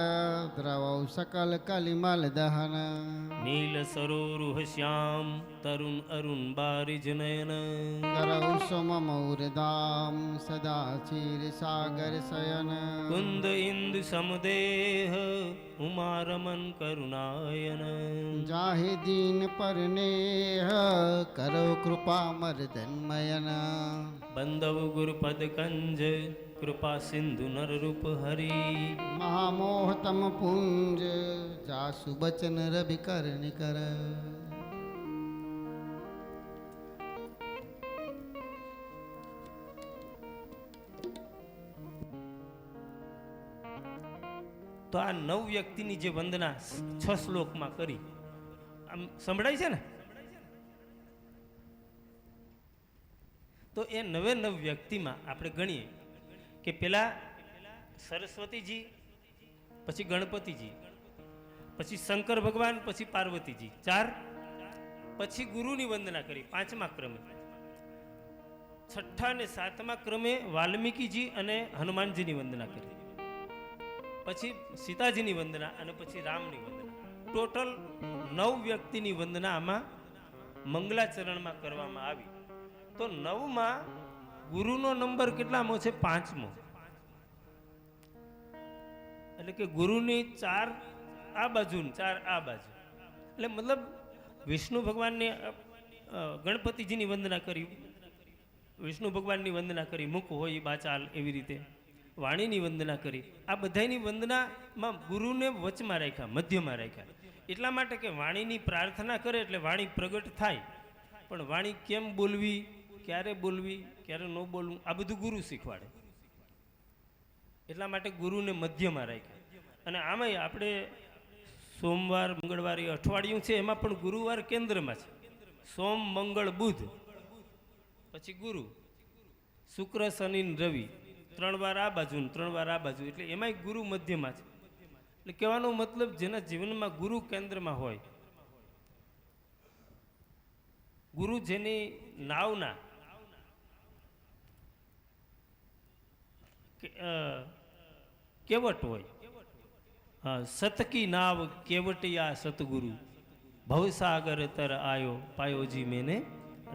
દ્રવૌ સકલ કલિમલ દહન, નીલ સરોરુહ શ્યામ તરુણ અરુણ બારિજ નયન, કરહુ સોમમૌરધામ સદા ચીર સાગર શયન, કુંદ ઇન્દુ સમદેહ ઉમારમન કરુણાયન, જાહે દીન પર નેહ કરો કૃપા મર્દન્મયન, બંદવ ગુરુપદ કંજ કૃપા સિંધુ નર રૂપ હરી, મહામોહતમ પુંજ જાસુ બચન રવિ કરનિ કર. તો આ 9 વ્યક્તિની જે વંદના 6 શ્લોકમાં કરી, આમ સંભળાય છે ને, તો એ 9 વ્યક્તિમાં આપણે ગણીએ કે પેલા સરસ્વતીજી, પછી ગણપતિજી, પછી શંકર ભગવાન, પછી પાર્વતીજી 4, પછી ગુરુની વંદના કરી 5મા ક્રમે, 6ઠ્ઠા અને 7મા ક્રમે વાલ્મીકીજી અને હનુમાનજીની વંદના કરી, પછી સીતાજીની વંદના અને પછી રામની વંદના. ટોટલ 9 વ્યક્તિની વંદના આમાં મંગલાચરણમાં કરવામાં આવી. તો 9માં ગુરુનો નંબર કેટલામો છે? 5મો. એટલે કે ગુરુની 4 આ બાજુ ને 4 આ બાજુ. એટલે મતલબ વિષ્ણુ ભગવાનની ગણપતિજીની વંદના કરી, વિષ્ણુ ભગવાનની વંદના કરી, મુખ હોય બાચાલ એવી રીતે વાણીની વંદના કરી. આ બધાની વંદનામાં ગુરુને વચમાં રાખ્યા, મધ્યમાં રાખ્યા. એટલા માટે કે વાણીની પ્રાર્થના કરે એટલે વાણી પ્રગટ થાય, પણ વાણી કેમ બોલવી, ક્યારે બોલવી, ક્યારે ન બોલવું, આ બધું ગુરુ શીખવાડે. એટલા માટે ગુરુને મધ્યમાં રાખ્યા. અને આમાંય આપણે સોમવાર મંગળવાર એ અઠવાડિયું છે, એમાં પણ ગુરુવાર કેન્દ્રમાં છે. સોમ મંગળ બુધ, પછી ગુરુ, શુક્ર શનિ રવિ, 3 વાર આ બાજુ ને 3 વાર આ બાજુ. એટલે એમાંય ગુરુ મધ્યમાં છે. એટલે કહેવાનો મતલબ જેના જીવનમાં ગુરુ કેન્દ્રમાં હોય, ગુરુ જેની નાવના કેવટ હોય, સતકી નાવ કેવટિયા સતગુરુ, ભવસાગર તર આયો પાયોજી મેને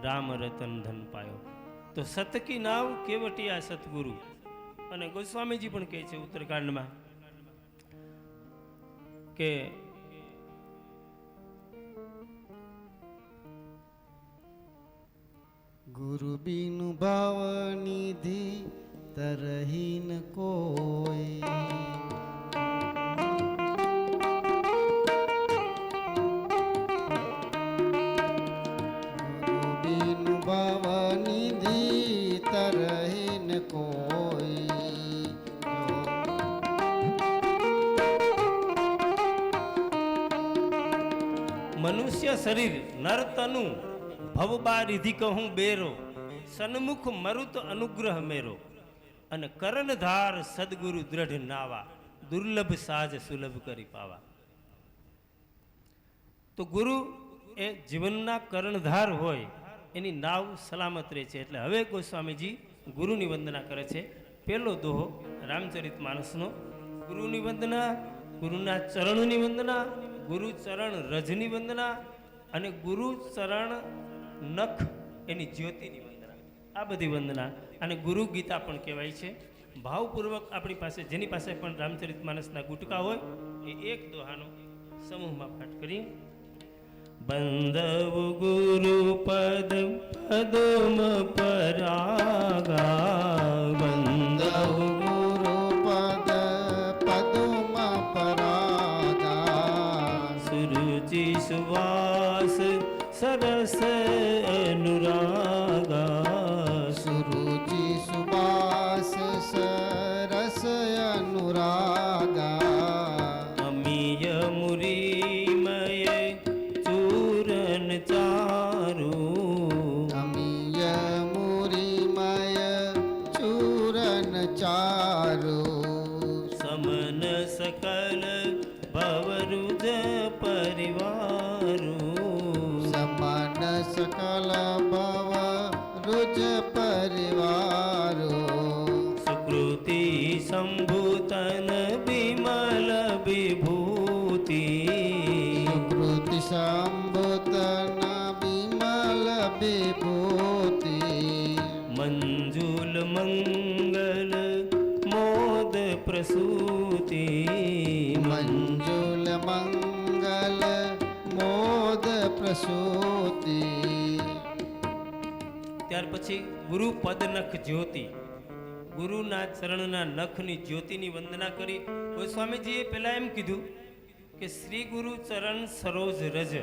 રામ રતન ધન પાયો. તો સતકી નાવ કેવટિયા સતગુરુ. અને ગોસ્વામીજી પણ કહે છે ઉત્તરકાંડમાં કે ગુરુ બિનુ ભાવ નિધિ તરહીન કોઈ. ગુરુ બિનુ ભાવ નિધિ તરહીન કોઈ. મનુષ્ય શરીર નર તનુ ભવબા રિધિ કહું બેરો, સન્મુખ મરુત અનુગ્રહ મેરો, અને કરણધાર સદગુરુ દ્રઢ નાવા, દુર્લભ સાજ સુલભ કરી પાવા. તો ગુરુ એ જીવનના કર્ણધાર હોય, એની નાવ સલામત રહે છે. એટલે હવે ગોસ્વામીજી ગુરુની વંદના કરે છે. પહેલો દોહો રામચરિતમાનસનો, ગુરુની વંદના, ગુરુના ચરણની વંદના, ગુરુ ચરણ રજની વંદના, અને ગુરુ ચરણ નખ એની જ્યોતિની વંદના. આ બધી વંદના અને ગુરુ ગીતા પણ કહેવાય છે. ભાવપૂર્વક આપણી પાસે જેની પાસે પણ રામચરિતમાનસના ગુટકા હોય એ એક દોહાનો સમૂહમાં પાઠ કરી. બંધવ ગુરુ પદ પદમ પરાગા, બંધવ ગુરુ પદ પદમ પરાગા, સુરુચિ સુવાસ સરસ અનુરાગા, સુરુચિ સુવાસ સરસ અનુરાગા, અમીય મુરીમય ચૂરન ચારુ, અમીય મુરીમય ચૂરન ચારુ, સમન સકલ ભવરુજ પરિવારુ, સમાન સકલ ભવ રુજ પરિવારો, સુકૃતિ સંભૂતન વિમલ વિભૂતિ, સુકૃતિ સંભૂતન વિમલ વિભૂતિ, મંજુલ મંગલ મોદ પ્રસૂતિ, મંજુલ મંગલ મોદ પ્રસૂતિ. ત્યાર પછી ગુરુ પદનખ જ્યોતિ, ગુરુના ચરણના નખની જ્યોતિની વંદના કરી. ગોસ્વામીજીએ પહેલા એમ કીધું કે શ્રી ગુરુ ચરણ સરોજ રજ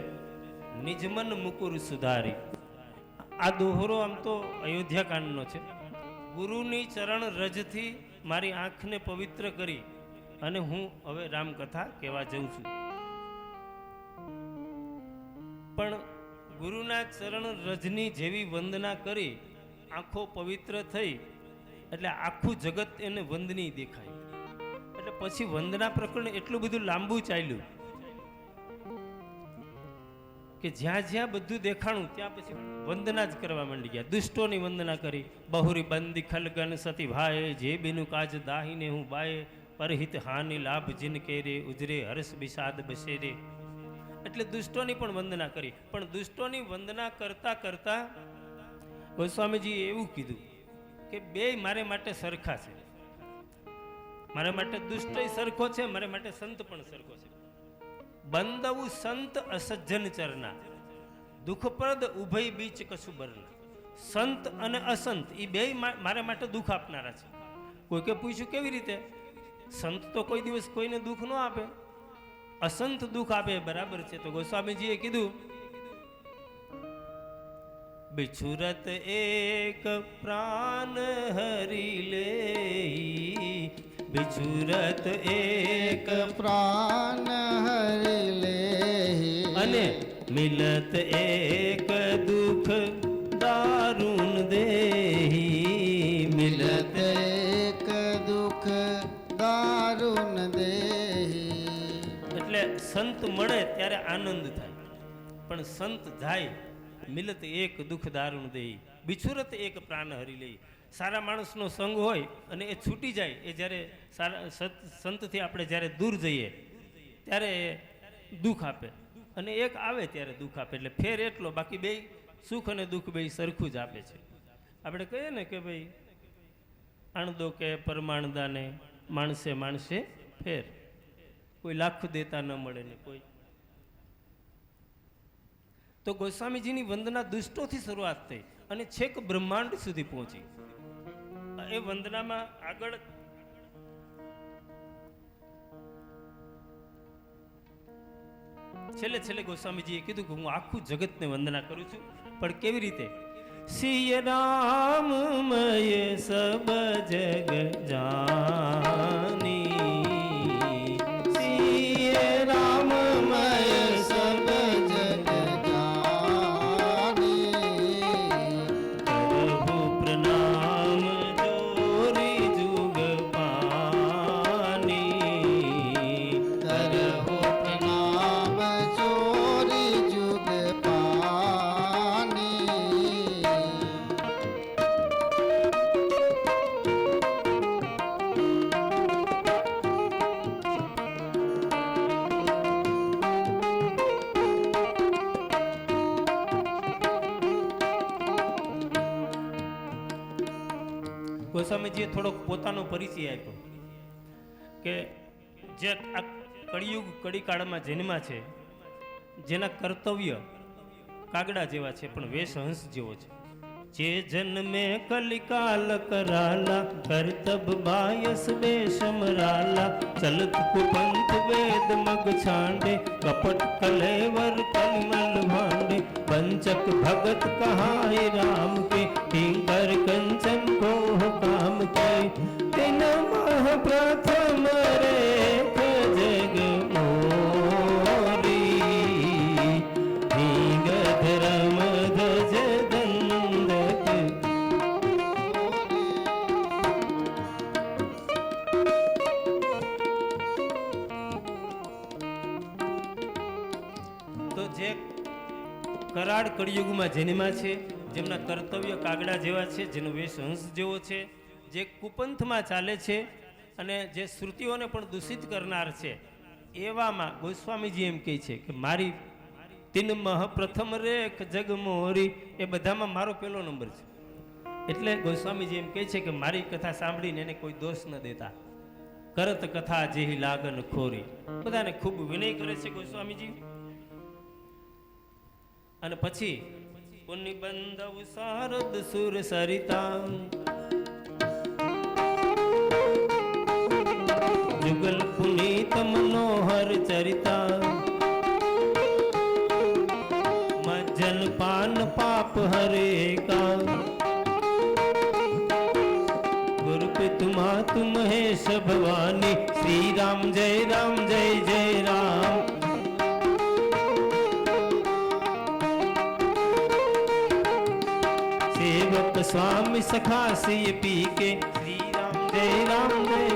નિજમન મુકુર સુધારી. આ દોહરો આમ તો અયોધ્યા કાંડનો છે. ગુરુની ચરણ રજથી મારી આંખને પવિત્ર કરી અને હું હવે રામકથા કહેવા જઉં છું. પણ ગુરુના ચરણ રજની જેવી વંદના કરી, આંખો પવિત્ર થઈ એટલે આખું જગત એને વંદની દેખાય. એટલે પછી વંદના પ્રકરણ એટલું બધું લાંબુ ચાલ્યું કે જ્યાં જ્યાં બધું દેખાણું ત્યાં પછી વંદના જ કરવા માંડી ગયા. દુષ્ટોની વંદના કરી. બહુરી બંદી ખલગન સતી ભાઈ, જે બિનું કાજ દાહીને હું બાએ, પરહિત હાનિ લાભ જીન કે રે, ઉજરે હર્ષ વિષાદ બસે રે. એટલે દુષ્ટોની પણ વંદના કરી. પણ દુષ્ટોની વંદના કરતા કરતા ગોસ્વામીજીએ એવું કીધું કે બેય મારે માટે સરખા છે. મારા માટે દુષ્ટય સરખો છે, મારા માટે સંત પણ સરખો છે. બંદવું સંત અસજ્જન ચરના, દુઃખપ્રદ ઉભય બીચ કશુબરના. સંત અને અસંત એ બે મારા માટે દુઃખ આપનારા છે. કોઈકે પૂછ્યું કેવી રીતે? સંત તો કોઈ દિવસ કોઈને દુઃખ ન આપે, અસંત દુઃખ આપે, બરાબર છે. તો ગોસ્વામીજીએ કીધું, બિછુરત એક પ્રાણ હરી લે, બિછુરત એક પ્રાણ હરી લે, અને મિલત એક દુઃખ દારૂણ દેહી, મિલત એક દુઃખ દારૂણ દેહી. એટલે સંત મળે ત્યારે આનંદ થાય, પણ સંત જાય મિલત એક દુઃખ દારૂણ દેહી, બિછુરત એક પ્રાણ હરી લે. સારા માણસનો સંગ હોય અને એ છૂટી જાય, એ જ્યારે સારા સંતથી આપણે જ્યારે દૂર જઈએ ત્યારે દુઃખ આપે, અને એક આવે ત્યારે દુઃખ આપે. એટલે ફેર એટલો, બાકી બે સુખ અને દુઃખ બે સરખું જ આપે છે. આપણે કહીએ ને કે ભાઈ આણદો કે પરમાણદાને માણસે માણસે ફેર, કોઈ લાખ દેતા ન મળે ને કોઈ. તો ગોસ્વામીજીની વંદના દુષ્ટોથી શરૂઆત થઈ અને છેક બ્રહ્માંડ સુધી પહોંચી. એ વંદનામાં આગળ છેલ્લે ગોસ્વામીજીએ કીધું કે હું આખું જગતને વંદના કરું છું, પણ કેવી રીતે? સિય રામમય સબ જગ જાની, સિય રામમય સબ જગ જાની, કરહુ પ્રણામ જોરી જુગ પાની, કરહો પ્રણામ ચોરી જુગ પાની. ગોસ્વામીજીએ થોડોક પોતાનો પરિચય આપ્યો કે જે આ કળિયુગ કળીકાળમાં જન્મા છે, જેના કર્તવ્ય કાગડા જેવા છે પણ વેશ હંસ જેવો છે. જે જન્મે કલિકાલ કરાલા, કરતબ બાયસ બેશમરાલા, ચલત કુપંથ વેદ મગ છાંડે, કપટ કલેવર કલમલ ભાંડે, पंचक भगत कहाय राम के, किंकर कंचन को काम के, दिन मह प्रथम रेख जग मोरी, हींग धर्म ध्वज दंडक. तो जे કરાળ કળિયુગમાં જન્મા છે, જેમના કર્તવ્ય કાગડા જેવા છે, જેનો વેશ હંસ જેવો છે, જે કુપંથમાં ચાલે છે અને જે શ્રુતિઓને પણ દૂષિત કરનાર છે, એવામાં ગોસ્વામીજી એમ કહે છે કે મારી તીન મહ પ્રથમ રેખ જગ મોરી, એ બધામાં મારો પહેલો નંબર છે. એટલે ગોસ્વામીજી એમ કહે છે કે મારી કથા સાંભળીને એને કોઈ દોષ ન દેતા, કરત કથા જેહી લાગન ખોરી. બધાને ખૂબ વિનય કરે છે ગોસ્વામીજી. અને પછી પુનિબંધવ શારદ સુર સરિતા, જુગલ પુનીત મનોહર ચરિતા, મજ્જન પાન પાપ હરે કા, ગુરુપિત માતુ મહેશ ભવાની, શ્રી રામ જય રામ જય જય રામ. सेवक स्वामी सखा सिय पी के, श्री राम जय राम जय.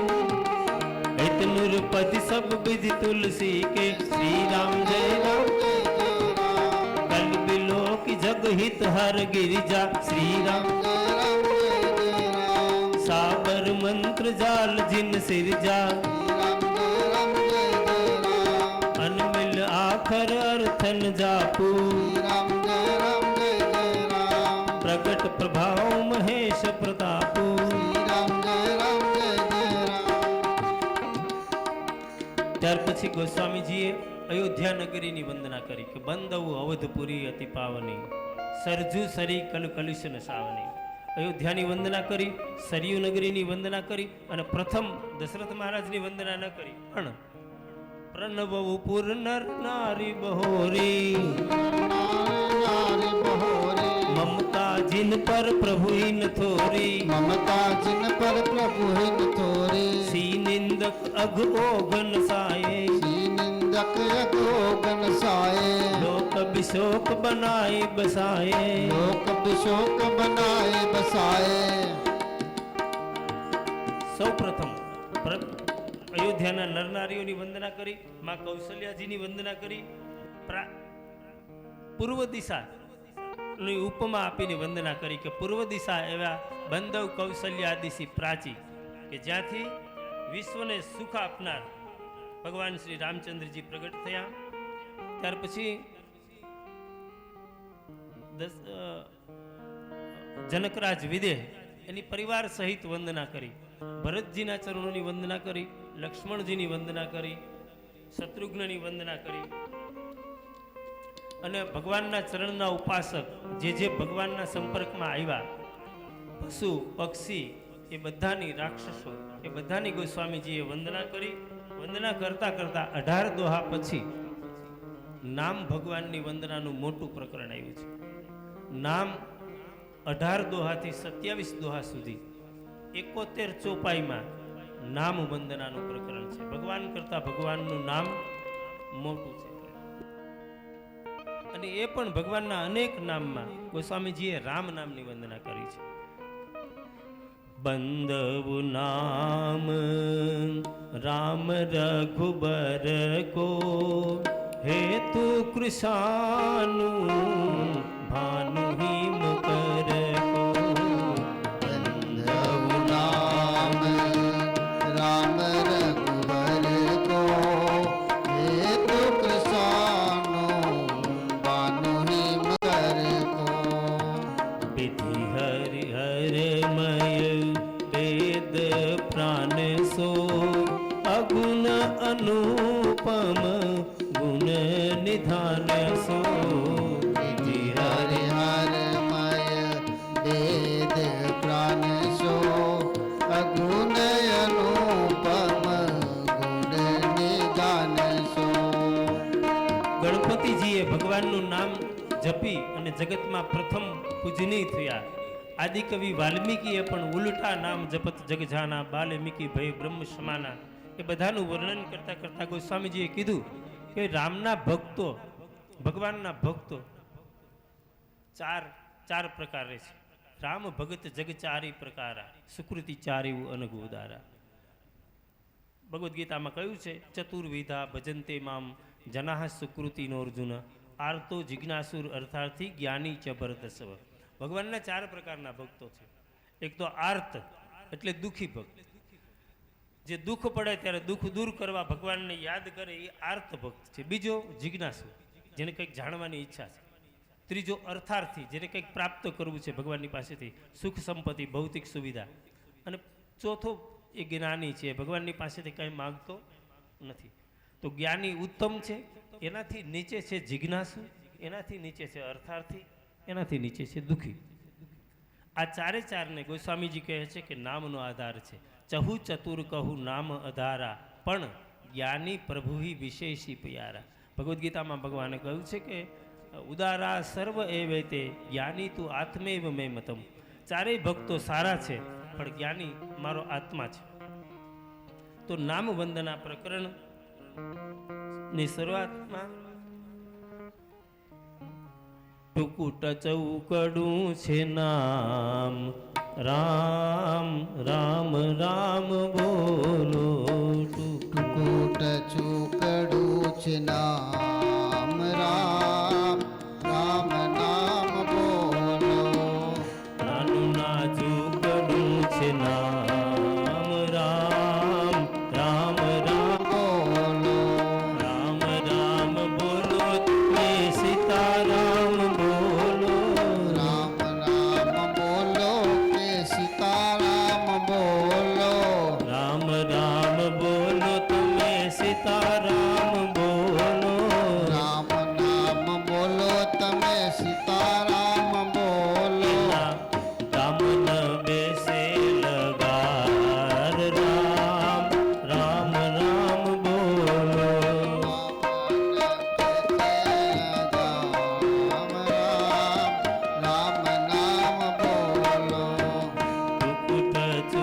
इतनुरपति सब विधि तुलसी के, श्री राम जय राम. कल बिलो की जग हित हर गिरिजा, श्री राम. साबर मंत्र जाल जिन सिरजा, अनमिल आखर अर्थन जापू. प्रगट प्रभाव महेश प्रतापू, ત્યાર પછી ગોસ્વામીજીએ અયોધ્યા નગરીની વંદના કરી કે બંદવું અવધપુરી અતિ પાવની, સરજુ સરી કલ કલુષન સાવની. અયોધ્યાની વંદના કરી, સરયુ નગરીની વંદના કરી, અને પ્રથમ દશરથ મહારાજની વંદના ન કરી, પણ પ્રણવવું પુર નર નારી બહોરી, નારી બહોરી, મમતા જીન પર પ્રભુ હિન થોરી, મમતા જિન પર પ્રભુ હિન થોરી, સી નિંદક અઘ ઓઘન સાયે, સી નિંદક અગોગન સાયે, લોક બિશોક બનાય બસાયે. લોક વિશોક બનાય બસાયે. સૌ પ્રથમ અયોધ્યાના નરનારીઓની વંદના કરી, માં કૌશલ્યાજીની વંદના કરી, પૂર્વ દિશા ની ઉપમા આપીને વંદના કરી કે પૂર્વ દિશા એવા બંધવ કૌશલ્યા દિશી પ્રાચી કે જ્યાંથી વિશ્વને સુખ આપનાર ભગવાન શ્રી રામચંદ્રજી પ્રગટ થયા. ત્યાર પછી જનકરાજ વિદેહ એની પરિવાર સહિત વંદના કરી, ભરતજીના ચરણોની વંદના કરી, લક્ષ્મણજીની વંદના કરી, શત્રુઘ્નની વંદના કરી, અને ભગવાનના ચરણના ઉપાસક જે ભગવાનના સંપર્કમાં આવ્યા, પશુ પક્ષી એ બધાની, રાક્ષસો એ બધાની ગોસ્વામીજીએ વંદના કરી. વંદના કરતા કરતા 18 દોહા પછી નામ ભગવાનની વંદનાનું મોટું પ્રકરણ આવ્યું છે. નામ 18 દોહાથી 27 દોહા સુધી 71 ચોપાઈમાં નામ વંદનાનું પ્રકરણ છે. ભગવાન કરતા ભગવાનનું નામ મોટું છે. અને એ પણ ભગવાનના અનેક નામમાં ગોસ્વામીજીએ રામ નામની વંદના કરી છે. બંદવુ નામ રામ રઘુબર કો, હેતુ કૃષાનુ ભાનુ હિમ કર કો. બંધવ નામ રામ રઘુબર કો, હેતુ કૃષાનો બાનુ હિમ કર કો. વિધિ હરિ હરમય વેદ પ્રાણ સો, અગુણ અનુપમ ગુણ નિધાન સો. વિધિ હરિ હરમય વેદ પ્રાણ સો, અગુણ અનુપમ ગુણ નિદાન સો. ગણપતિજીએ ભગવાનનું નામ જપી અને જગતમાં પ્રથમ પૂજનીય થયા. આદિકવિ વાલ્મીકીએ પણ ઉલટા નામ જપત જગજાના, બાલ્મીકી ભય બ્રહ્મ સમાના, એ બધાનું વર્ણન કરતા કરતા ગોસ્વામીજીએ કીધું કે રામના ભક્તો, ભગવાનના ભક્તો ચાર પ્રકારે છે. રામ ભગત જગ ચારી પ્રકારા, સુકૃતિ ચારી અનગ ઉદારા. ભગવદ્ ગીતામાં કહ્યું છે, ચતુર્વિધા ભજન્તે મામ જનાહ સુકૃતિ નો અર્જુન, આર્તો જિજ્ઞાસુર અર્થાર્થી જ્ઞાની ચ ભરતસવ. ભગવાનના 4 પ્રકારના ભક્તો છે. એક તો આર્ત એટલે દુઃખી ભક્ત, જે દુઃખ પડે ત્યારે દુઃખ દૂર કરવા ભગવાનને યાદ કરે એ આર્ત ભક્ત છે. બીજો જિજ્ઞાસુ, જેને કંઈક જાણવાની ઈચ્છા છે. ત્રીજો અર્થાર્થી, જેને કંઈક પ્રાપ્ત કરવું છે ભગવાનની પાસેથી, સુખ સંપત્તિ ભૌતિક સુવિધા. અને ચોથો એ જ્ઞાની છે, ભગવાનની પાસેથી કંઈ માંગતો નથી. તો જ્ઞાની ઉત્તમ છે, એનાથી નીચે છે જિજ્ઞાસુ, એનાથી નીચે છે અર્થાર્થી, એનાથી નીચે છે દુઃખી. આ ચારે ગોસ્વામીજી કહે છે કે નામનો આધાર છે. ચહુ ચતુર કહું નામ અધારા, પણ જ્ઞાની પ્રભુ વિશેષી પ્યારા. ભગવદ્ ગીતામાં ભગવાને કહ્યું છે કે ઉદારા સર્વ એવે તે, જ્ઞાની તું આત્મેવ મે મતમ. ચારેય ભક્તો સારા છે, પણ જ્ઞાની મારો આત્મા છે. તો નામ વંદના પ્રકરણ ની શરૂઆતમાં ટુકુટ ચૌકડું છે નામ, રામ રામ રામ બોલો. ટુકુટ ચૂકડું છે નામ, રામ રામ નામ બોલો. નાનું નાજુકડું છે નામ, રામ રામ રામ બોલો. રામ રામ બોલો, તે સીતારામ બોલો. રામ રામ બોલો કે સીતારામ બોલો. રામ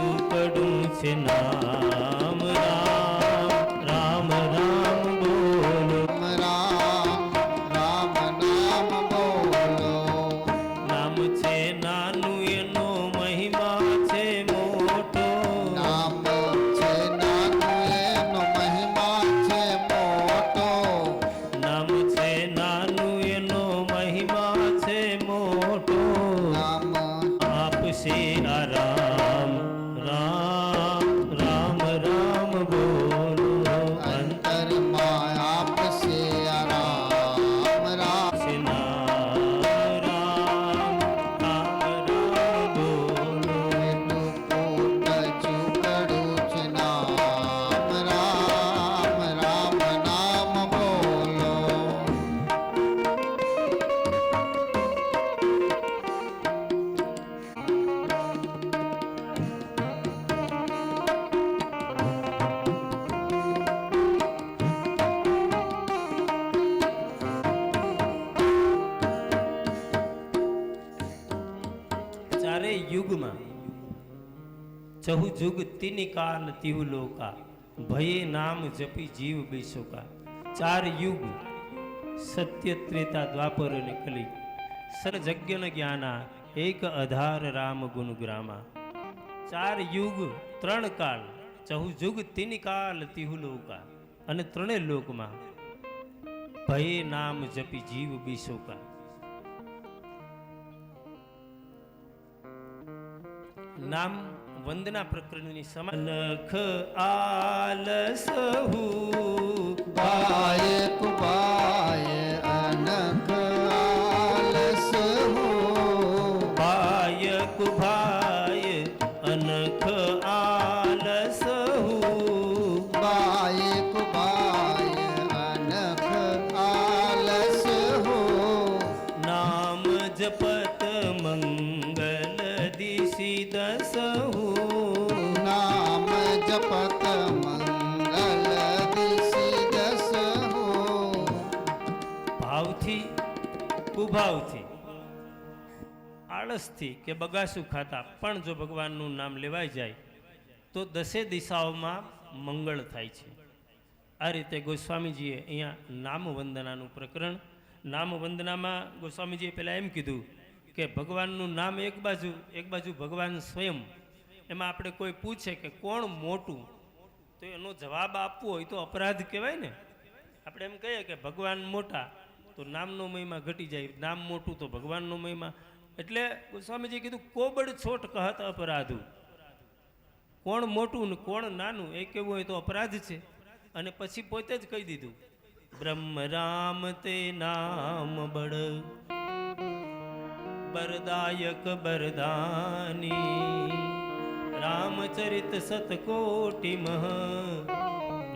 ચૂકડું છે નામ રામ રામ રામ બોલો રામ રામ નામ બોલો નામ છે નાનું એનો મહિમા છે મોટો નામ છે નાનું એનો મહિમા છે મોટો નામ છે નાનું એનો મહિમા છે મોટો નામ આપશે આરામ રામ રામ રામ બોલો અંતરમાં આપશે રામ રામ છે નામ રામ રામ રામ બોલો એટલું પોટ ચૂકડું છે નામ રામ રામ નામ બોલો ચારે યુગમાં ચહુ જુગ તિની કાલ તિહુ લોકા ભયે નામ જપી જીવ બેસોકા ચાર યુગ સત્ય ત્રેતા દ્વાપર અને કલી સર્જજ્ઞ જ્ઞાના એક અધાર રામ ગુણ ગ્રામા ચાર યુગ ત્રણ કાળ ચહુ જુગ તિની કાલ તિહુ લોકા અને ત્રણેય લોકમાં ભયે નામ જપી જીવ બેસોકા નામ વંદના પ્રકરણની સમખ આલસ બાય કુબાય અનક આલસ હો બાય કુભાય અનખ આલસ બાય કુબાય અનક આલસ હો નામ જપત મંગલ દિશી દસ નામ જપત મંગલ દિશી દસ હો ભાવથી કુભાવથી આળસથી કે બગાસું ખાતા પણ જો ભગવાનનું નામ લેવાઈ જાય તો દસે દિશાઓમાં મંગળ થાય છે આ રીતે ગોસ્વામીજીએ અહીંયા નામ વંદનાનું પ્રકરણ નામ વંદનામાં ગોસ્વામીજીએ પહેલાં એમ કીધું કે ભગવાનનું નામ એક બાજુ ભગવાન સ્વયં એમાં આપણે કોઈ પૂછે કે કોણ મોટું તો એનો જવાબ આપવો હોય તો અપરાધ કહેવાય ને આપણે એમ કહીએ કે ભગવાન મોટા તો નામનો મહિમા ઘટી જાય નામ મોટું તો ભગવાનનો મહિમા એટલે ગોસ્વામીજીએ કીધું કોબડ છોટ કહત અપરાધું કોણ મોટું ને કોણ નાનું એ કહેવું હોય તો અપરાધ છે અને પછી પોતે જ કહી દીધું બ્રહ્મ રામ તે નામ બળ બરદાયક બરદાની રામચરિત સતકોટિ મહ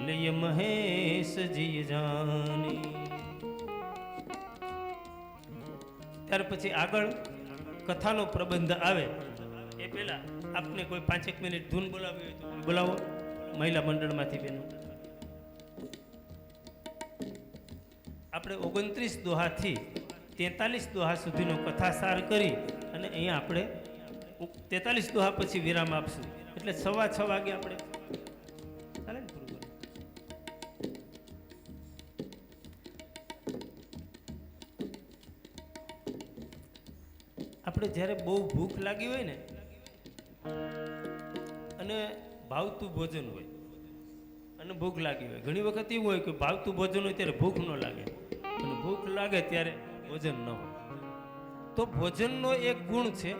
લય મહેશ જી જાની ત્યાર પછી આગળ કથાનો પ્રબંધ આવે એ પહેલા આપને કોઈ 5 મિનિટ ધૂન બોલાવી હોય તો બોલાવો મહિલા મંડળમાંથી બેનો આપણે 29 દોહાથી 43 દોહા સુધીનો કથાસાર કરી અને અહીંયા આપણે 43 દોહા પછી વિરામ આપશું એટલે 6:15 વાગે આપણે ચાલે ને પૂરું કરીએ. આપણે જ્યારે બહુ ભૂખ લાગી હોય ને અને ભાવતું ભોજન હોય અને ભૂખ લાગી હોય ઘણી વખત એવું હોય કે ભાવતું ભોજન હોય ત્યારે ભૂખ ન લાગે અને ભૂખ લાગે ત્યારે ભોજન ન હોય તો ભોજનનો એક ગુણ છે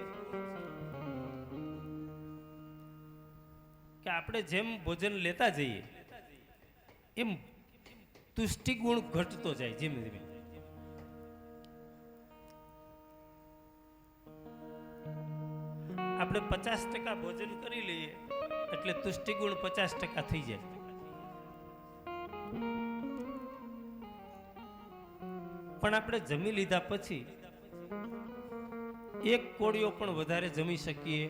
કે આપણે જેમ ભોજન લેતા જઈએ એમ તુષ્ટિ ગુણ ઘટતો જાય ધીમે ધીમે આપણે 50% ભોજન કરી લઈએ એટલે તુષ્ટિ ગુણ 50% થઈ જાય પણ આપણે જમી લીધા પછી એક કોળિયો પણ વધારે જમી શકીએ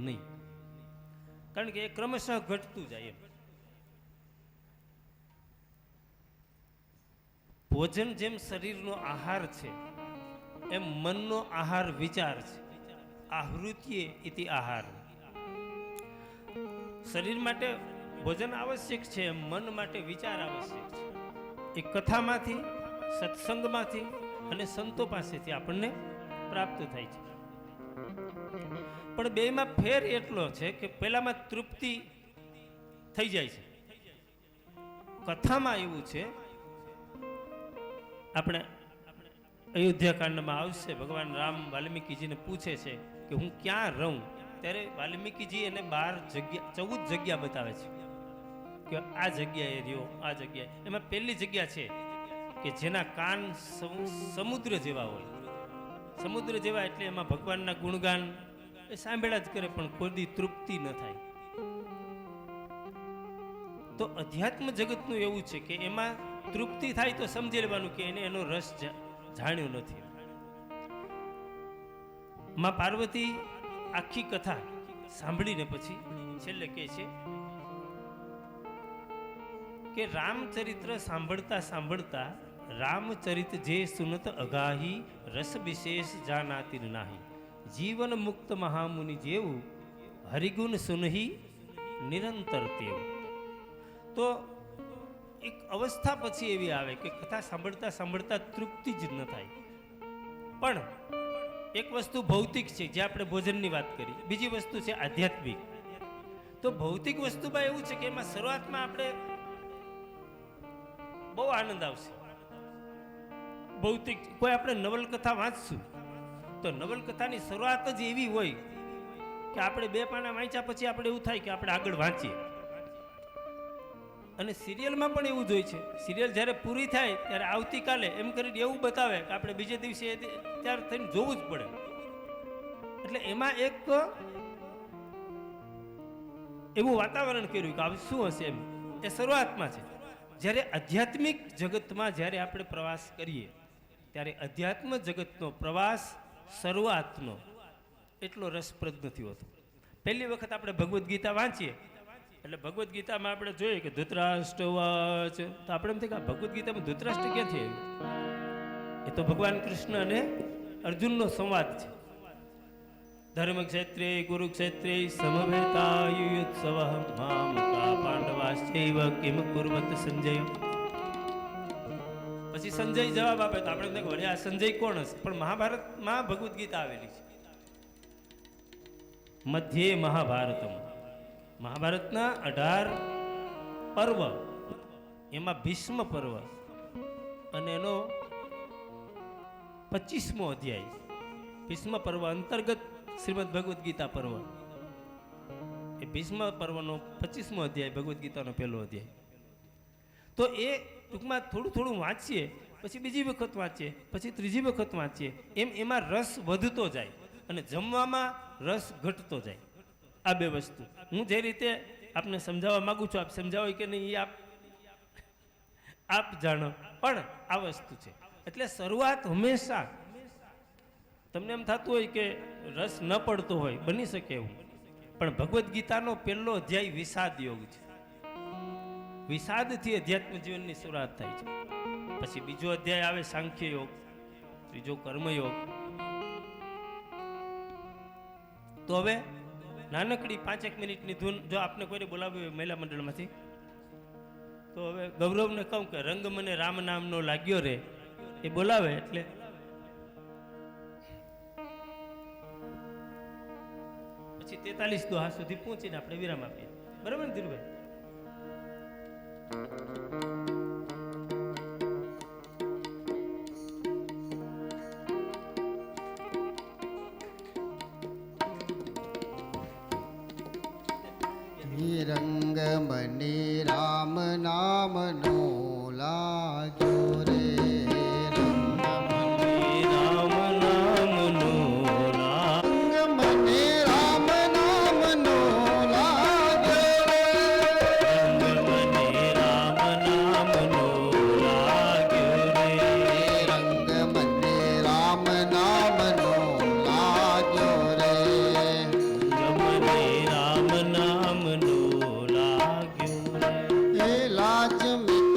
નહીં કારણ કે એ ક્રમશઃ ઘટતું જાય એમ ભોજન જેમ શરીરનો આહાર છે એમ મનનો આહાર વિચાર છે આહૃત્યે ઇતિ આહાર શરીર માટે ભોજન આવશ્યક છે, મન માટે વિચાર આવશ્યક છે. એ કથામાંથી, સત્સંગમાંથી અને સંતો પાસેથી આપણને પ્રાપ્ત થાય છે. પણ બેમાં ફેર એટલો છે કે પહેલામાં તૃપ્તિ થઈ જાય છે. કથામાં એવું છે, આપણે અયોધ્યા કાંડમાં આવશે, ભગવાન રામ વાલ્મીકીજીને પૂછે છે કે હું ક્યાં રહું, ત્યારે વાલ્મીકીજી એને 14 જગ્યા બતાવે છે કે આ જગ્યાએ રહ્યો, આ જગ્યાએ. એમાં પહેલી જગ્યા છે કે જેના કાન સમુદ્ર જેવા હોય. સમુદ્ર જેવા એટલે એમાં ભગવાનના ગુણગાન એ સાંભળ્યા જ કરે, પણ કોઈ દી તૃપ્તિ ન થાય. તો અધ્યાત્મ જગતનું એવું છે કે એમાં તૃપ્તિ થાય તો સમજી લેવાનું કે એને એનો રસ જાણ્યો નથી. માં પાર્વતી આખી કથા સાંભળીને પછી છેલ્લે કહે છે કે રામચરિત્ર સાંભળતા સાંભળતા રામચરિત જે સુનત અગાહી રસ વિશેષ જાનાતી નાહી જીવન મુક્ત મહામુનિ જેવું હરિગુણ સુનહી નિરંતર તેવું. તો એક અવસ્થા પછી એવી આવે કે કથા સાંભળતા સાંભળતા તૃપ્તિ જ ન થાય. પણ એક વસ્તુ ભૌતિક છે, જે આપણે ભોજનની વાત કરી. બીજી વસ્તુ છે આધ્યાત્મિક. તો ભૌતિક વસ્તુમાં એવું છે કે એમાં શરૂઆતમાં આપણે બહુ આનંદ આવશે. ભૌતિક કોઈ આપણે નવલકથા વાંચશું તો નવલકથાની શરૂઆત જ એવી હોય કે આપણે 2 પાના વાંચ્યા પછી આપણે એવું થાય કે આપણે આગળ વાંચીએ. અને સિરિયલમાં પણ એવું જ હોય છે. સિરિયલ જ્યારે પૂરી થાય ત્યારે આવતીકાલે એમ કરીને એવું બતાવે કે આપણે બીજે દિવસે ત્યાર થઈને જોવું જ પડે. એટલે એમાં એક એવું વાતાવરણ કર્યું કે આ શું હશે એમ. એ શરૂઆતમાં છે. જ્યારે આધ્યાત્મિક જગતમાં જ્યારે આપણે પ્રવાસ કરીએ ત્યારે અધ્યાત્મ જગતનો પ્રવાસ શરૂઆતનો એટલો રસપ્રદ નથી હોતો. પહેલી વખત આપણે ભગવદ્ ગીતા વાંચીએ એટલે ભગવદ્ ગીતામાં આપણે જોઈએ કે ધૃતરાષ્ટ્ર વાચ, તો આપણે એમ થાય કે ભગવદ્ ગીતામાં ધૃતરાષ્ટ્ર ક્યાંથી આવ્યું? એ તો ભગવાન કૃષ્ણ અને અર્જુનનો સંવાદ છે. ધર્મક્ષેત્રે કુરુક્ષેત્રે સમવેતાયુયુત્સવ મામકા પાંડવાશ્ચૈવ કિમ કુર્વત સંજય. પછી સંજય જવાબ આપે તો આપણે વળે આ સંજય કોણ હશે? પણ મહાભારતમાં ભગવદ્ ગીતા આવેલી છે. મધ્યે મહાભારતમ, મહાભારતના 18 પર્વ, એમાં ભીષ્મ પર્વ અને એનો 25મો અધ્યાય. ભીષ્મ પર્વ અંતર્ગત શ્રીમદ ભગવદ્ ગીતા પર્વ. એ ભીષ્મ પર્વનો 25મો અધ્યાય ભગવદ્ ગીતાનો પહેલો અધ્યાય. તો એ ટૂંકમાં થોડું થોડું વાંચીએ, પછી બીજી વખત વાંચીએ, પછી ત્રીજી વખત વાંચીએ, એમ એમાં રસ વધતો જાય અને જમવામાં રસ ઘટતો જાય. આ 2 વસ્તુ હું જે રીતે આપને સમજાવવા માંગુ છું, આપ સમજાવો કે નહીં એ આપ જાણો, પણ આ વસ્તુ છે. એટલે શરૂઆત હંમેશા તમને એમ થતું હોય કે રસ ન પડતો હોય, બની શકે એવું, પણ ભગવદ્ ગીતાનો પહેલો અધ્યાય વિષાદ યોગ છે. વિષાદથી અધ્યાત્મ જીવનની શરૂઆત થાય છે. પછી બીજો અધ્યાય આવે સાંખ્ય યોગ, ત્રીજો કર્મયોગ. તો હવે નાનકડી 5-1 મિનિટની ધૂન જો આપને કોઈને બોલાવ્યું હોય મહિલા મંડળમાંથી, તો હવે ગૌરવને કહું કે રંગ મને રામ નામનો લાગ્યો રે, એ બોલાવે એટલે પછી 43 દોહા સુધી પહોંચીને આપણે વિરામ આપીએ. બરાબર ને ધીરુભાઈ? રંગ મને રામ નામનો લાગ્યો રે, રંગ મને રામ નામનો મને રામ નામનો લાગ્યો રે, રંગ મને રામ નામનો લાગ્યો રે, રંગ મને રામ નામનો લાગ્યો રે, મને રામ નામનો લાગ્યો રે. એ લાજ મિટ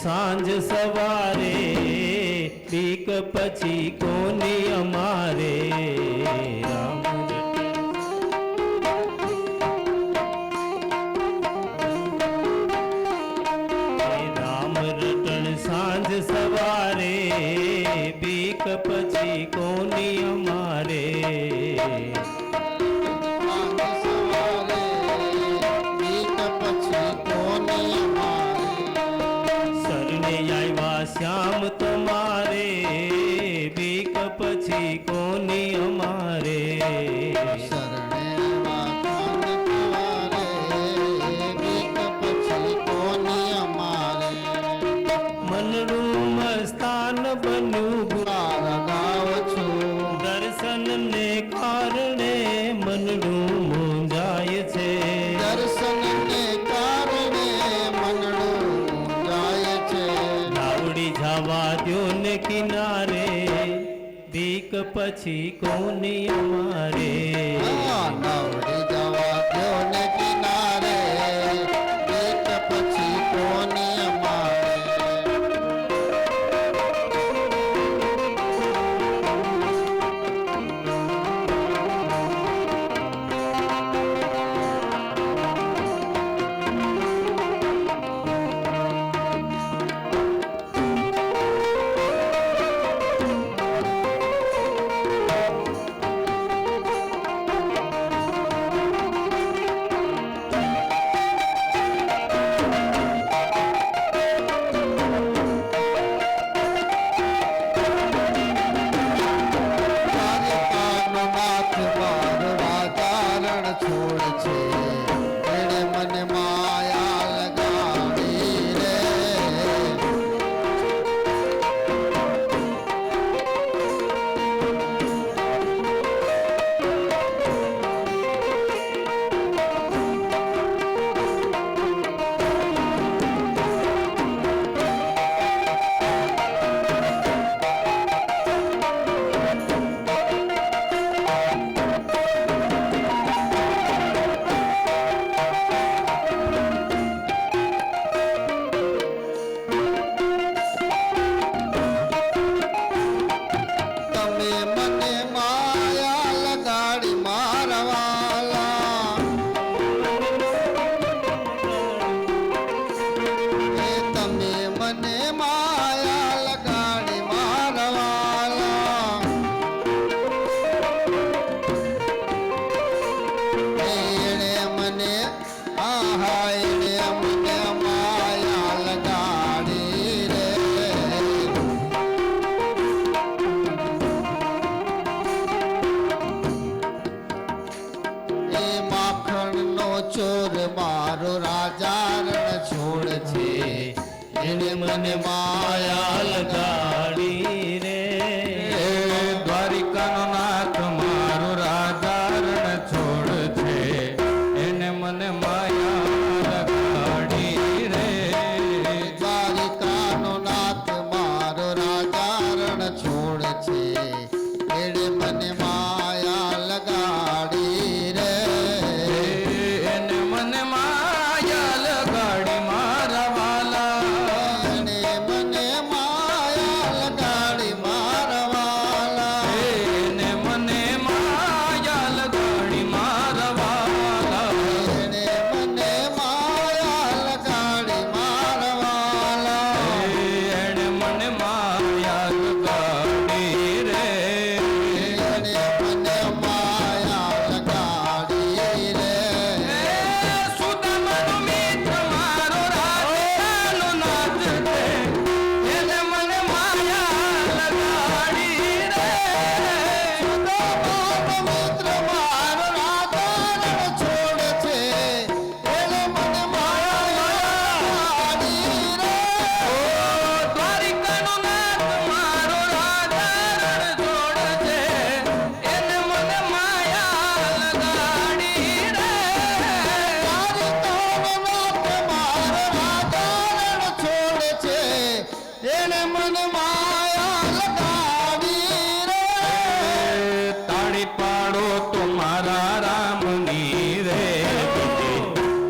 સાંજ સવારે બીક પછી કોની અમારે રામ રટણ સાંજ સવારે બીક પછી કોની અમારે શરણે આવ્યા શ્યામ તમારે બીક પછી કોની અમારે મનડું મસ્તાન બન્યું ગાવ છું દર્શન ને કારણે મનડું મૂંઝાય છે દર્શન ને કારણે મનડું જાય છે નાવડી જવા દ્યો ને કિનારે બીક પછી કોની અમારે નાવડી જવા દ્યો ને કિનારે બીક પછી કોની અમારે મને માયા લગાડી રે દ્વારિકાનો નાથ મારો રાજા રણ છોડ છે એને મને માયા લગાડી રે દ્વારિકાનો નાથ મારો રાજા રણ છોડ છે એને મને માયા લગાડી રે એને મને માયા લગાડી મારા વાલા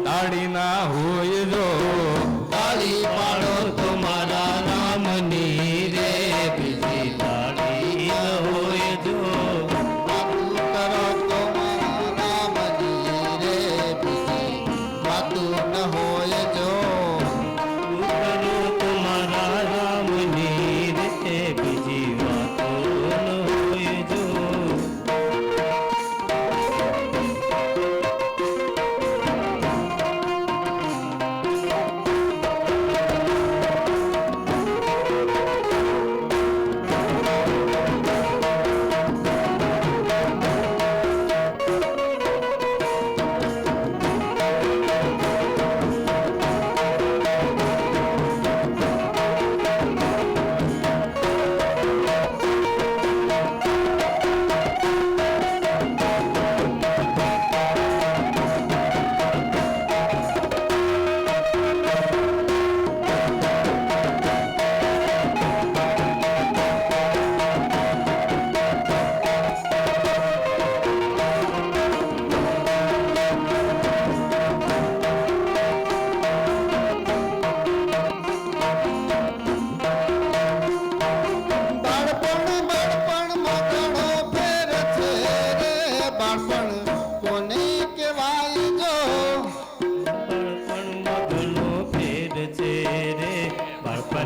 તાળી ના હોય જો તાળી પાડો તો મારા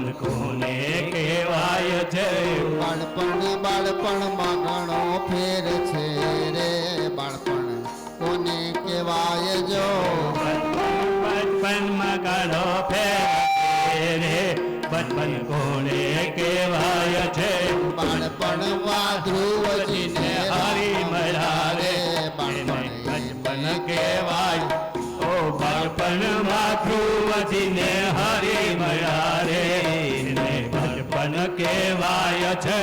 બાળપણ કોને કહેવાય છે બાળપણમાં ઘણો ફેર છે રે બાળપણ કોને કહેવાય જો બચપનમાં ઘણો ફેર છે રે બચપન કોને કહેવાય છે બાળપણમાં ધ્રુવજીને હરી મળ્યા રે બાળપણ બચપન કહેવાય ઓ બાળપણમાં ધ્રુવજીને હરી મળ્યા રે બચપન કહેવાય છે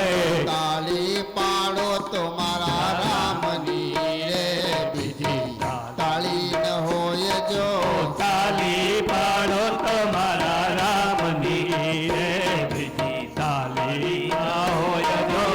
તાળી પાડો તો મારા રામની રે બીજી તાળી ન હોય જો તાલી પાડો તમારા રામની રે બીજી તાલી ના હોય જો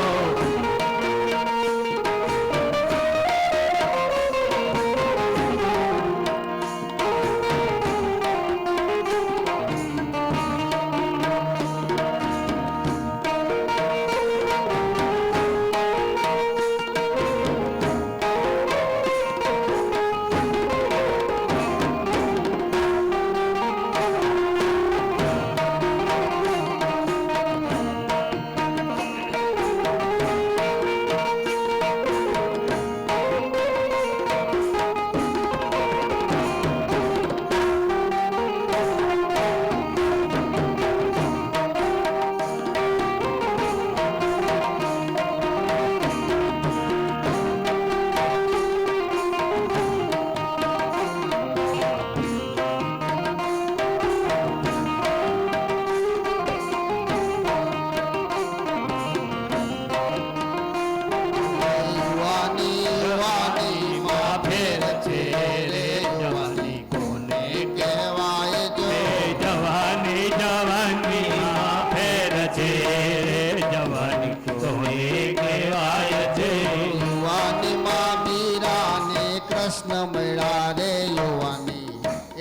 કૃષ્ણ મળ્યા રે યુવાની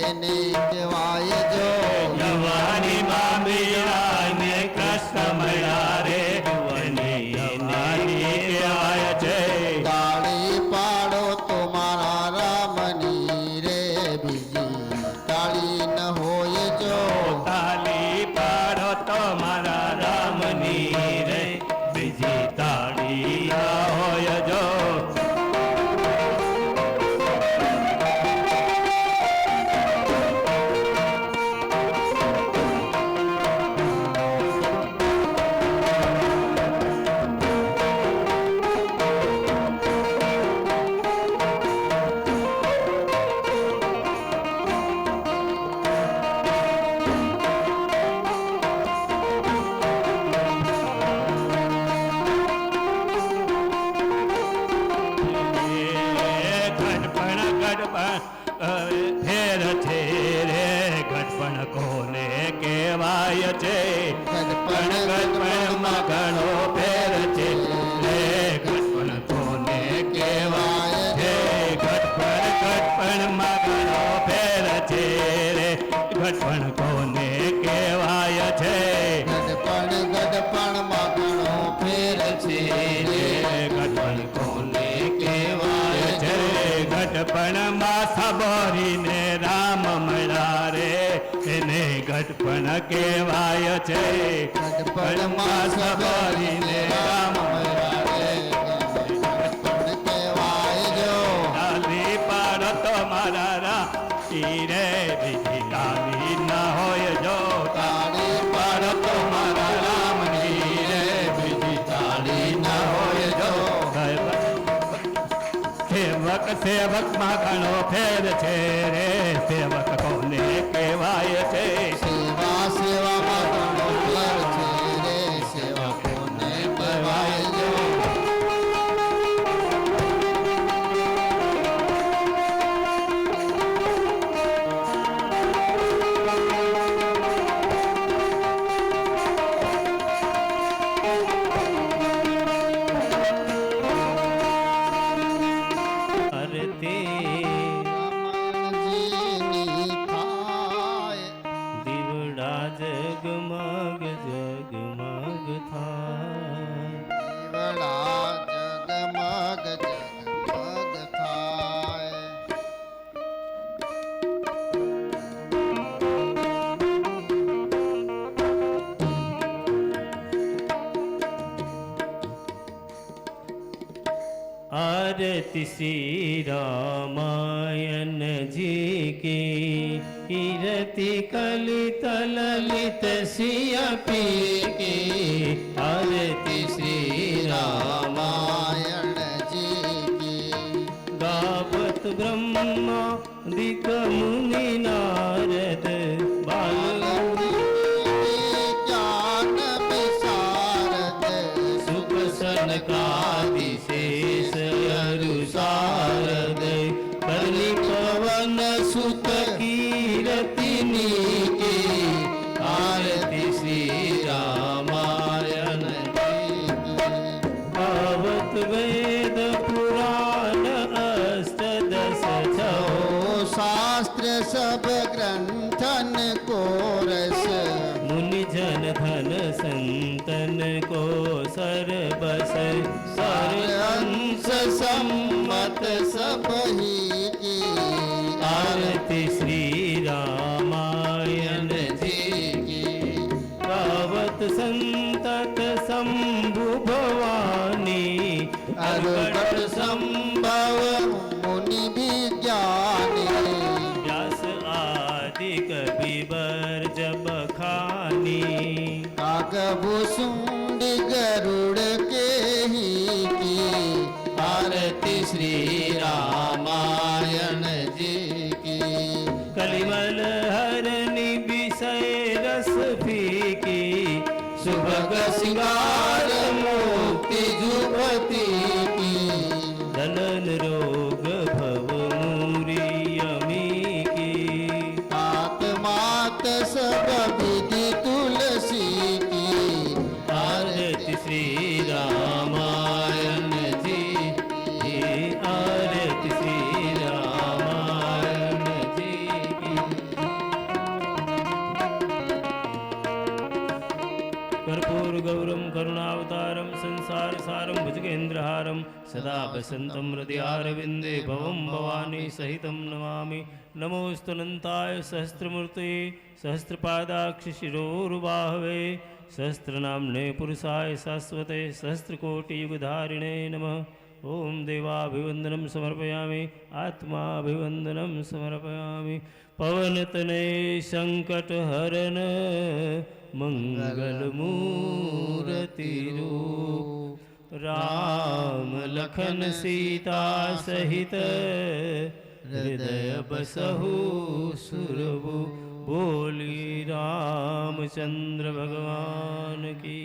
એને કહેવાય જો જવાની માં મીરાને કૃષ્ણ મળ્યા રે યુવાની કહેવાય છે તાળી પાડો તો મારા રામની રે બીજી તાળી ન હોય જો તાલી પાડો તો મારા રામની રે બીજી તાળી ના હોય જો ફેર છે રે ઘટપણ કોને કહેવાય છે ઘટપણમાં ઘણો ફેર છે રે ઘટપણ કોને કહેવાય છે ઘટપણમાં ઘણો ફેર છે રે ઘટપણ કોને કહેવાય છે ગડપણમાં ઘણો ફેર છે રે ઘટપણ કોને કહેવાય છે ઘટપણમાં સબરીને રામ મળ્યા રે એને ઘટપણ કહેવાય છે ઘટપણમાં સબરીને રામ મળ્યા રે ગડપણ કહેવાય જો તાલી પાડો તો મારા રામ રે બીજી તાલી ના હોય જો તાળી પાડો તો મારા રામની રે બીજી તાલી ના હોય જો સેવક માં ઘણો ફેર છે રે સેવક કોને કહેવાય છે સેવામાં ઘણો ફેર છે રે સેવા કોને કહેવાય જો રામાયણજીની થાય દીવડા જગમગ જગમગ થાય દીવડા જગમગ જગમગ થાય आरती श्री रामायण जी की कीरति कलित ललित सियपी की आरती श्री रामायण जी की गावत ब्रह्मा दिक मुनि नारद बाल ज्ञान विशारद सुख सनकादिशेष अरु शारद बलि पवन सुत कीरति नीके आरती श्री रामायण भावत वेद पुराण अष्टदश छो शास्त्र सब ग्रंथन को रस मुनि जन धन संतन को सरबस सर अंश सम्मत सब ही की आरती श्री रामायण जी की गावत संतत शंभु भवानी अरुगण संभव मुनि विज्ञानी व्यास आदि कवि बर जब खानी काकभूषुंड गरुड़ के ही की आरती श्री रामायण जी की कलिमल हरनि विषय रस फीकी सुभग सिंगार मुक्ति जुगति की दलन रोग भव मूरी यमी की आत्मात सब विधि तुलसी की आरती श्री रामायण जी की आरती श्री रामायण जी की कर्पूर गौरम करुणावतारम संसार सारम भुजगेन्द्रहारम सदा वसंतम हृदयारविंदे भवम भवानी सहितं नमामि नमोस्तुनन्ताय सहस्रमूर्ते सहस्रपादाक्ष शिरोरुबाहवे सहस्रनाम्ने पुरुषाय शाश्वते सहस्रकोटियुगधारिणे नमः ओम देवाभिवंदनं समर्पयामि आत्माभिवंदनं समर्पयामि पवनतने संकटहरन मंगलमूर्तिरूप राम लखन सीता सहित हृदय बसहु सुरभु बोली रामचंद्र भगवान की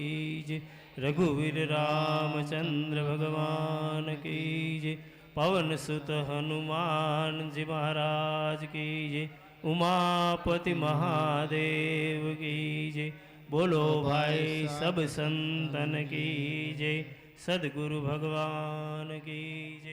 जय रघुवीर रामचंद्र भगवान की जय पवन सुत हनुमान जी महाराज की जय उमापति महादेव की जय बोलो भाई सब संतन की जय सद्गुरु भगवान की जय।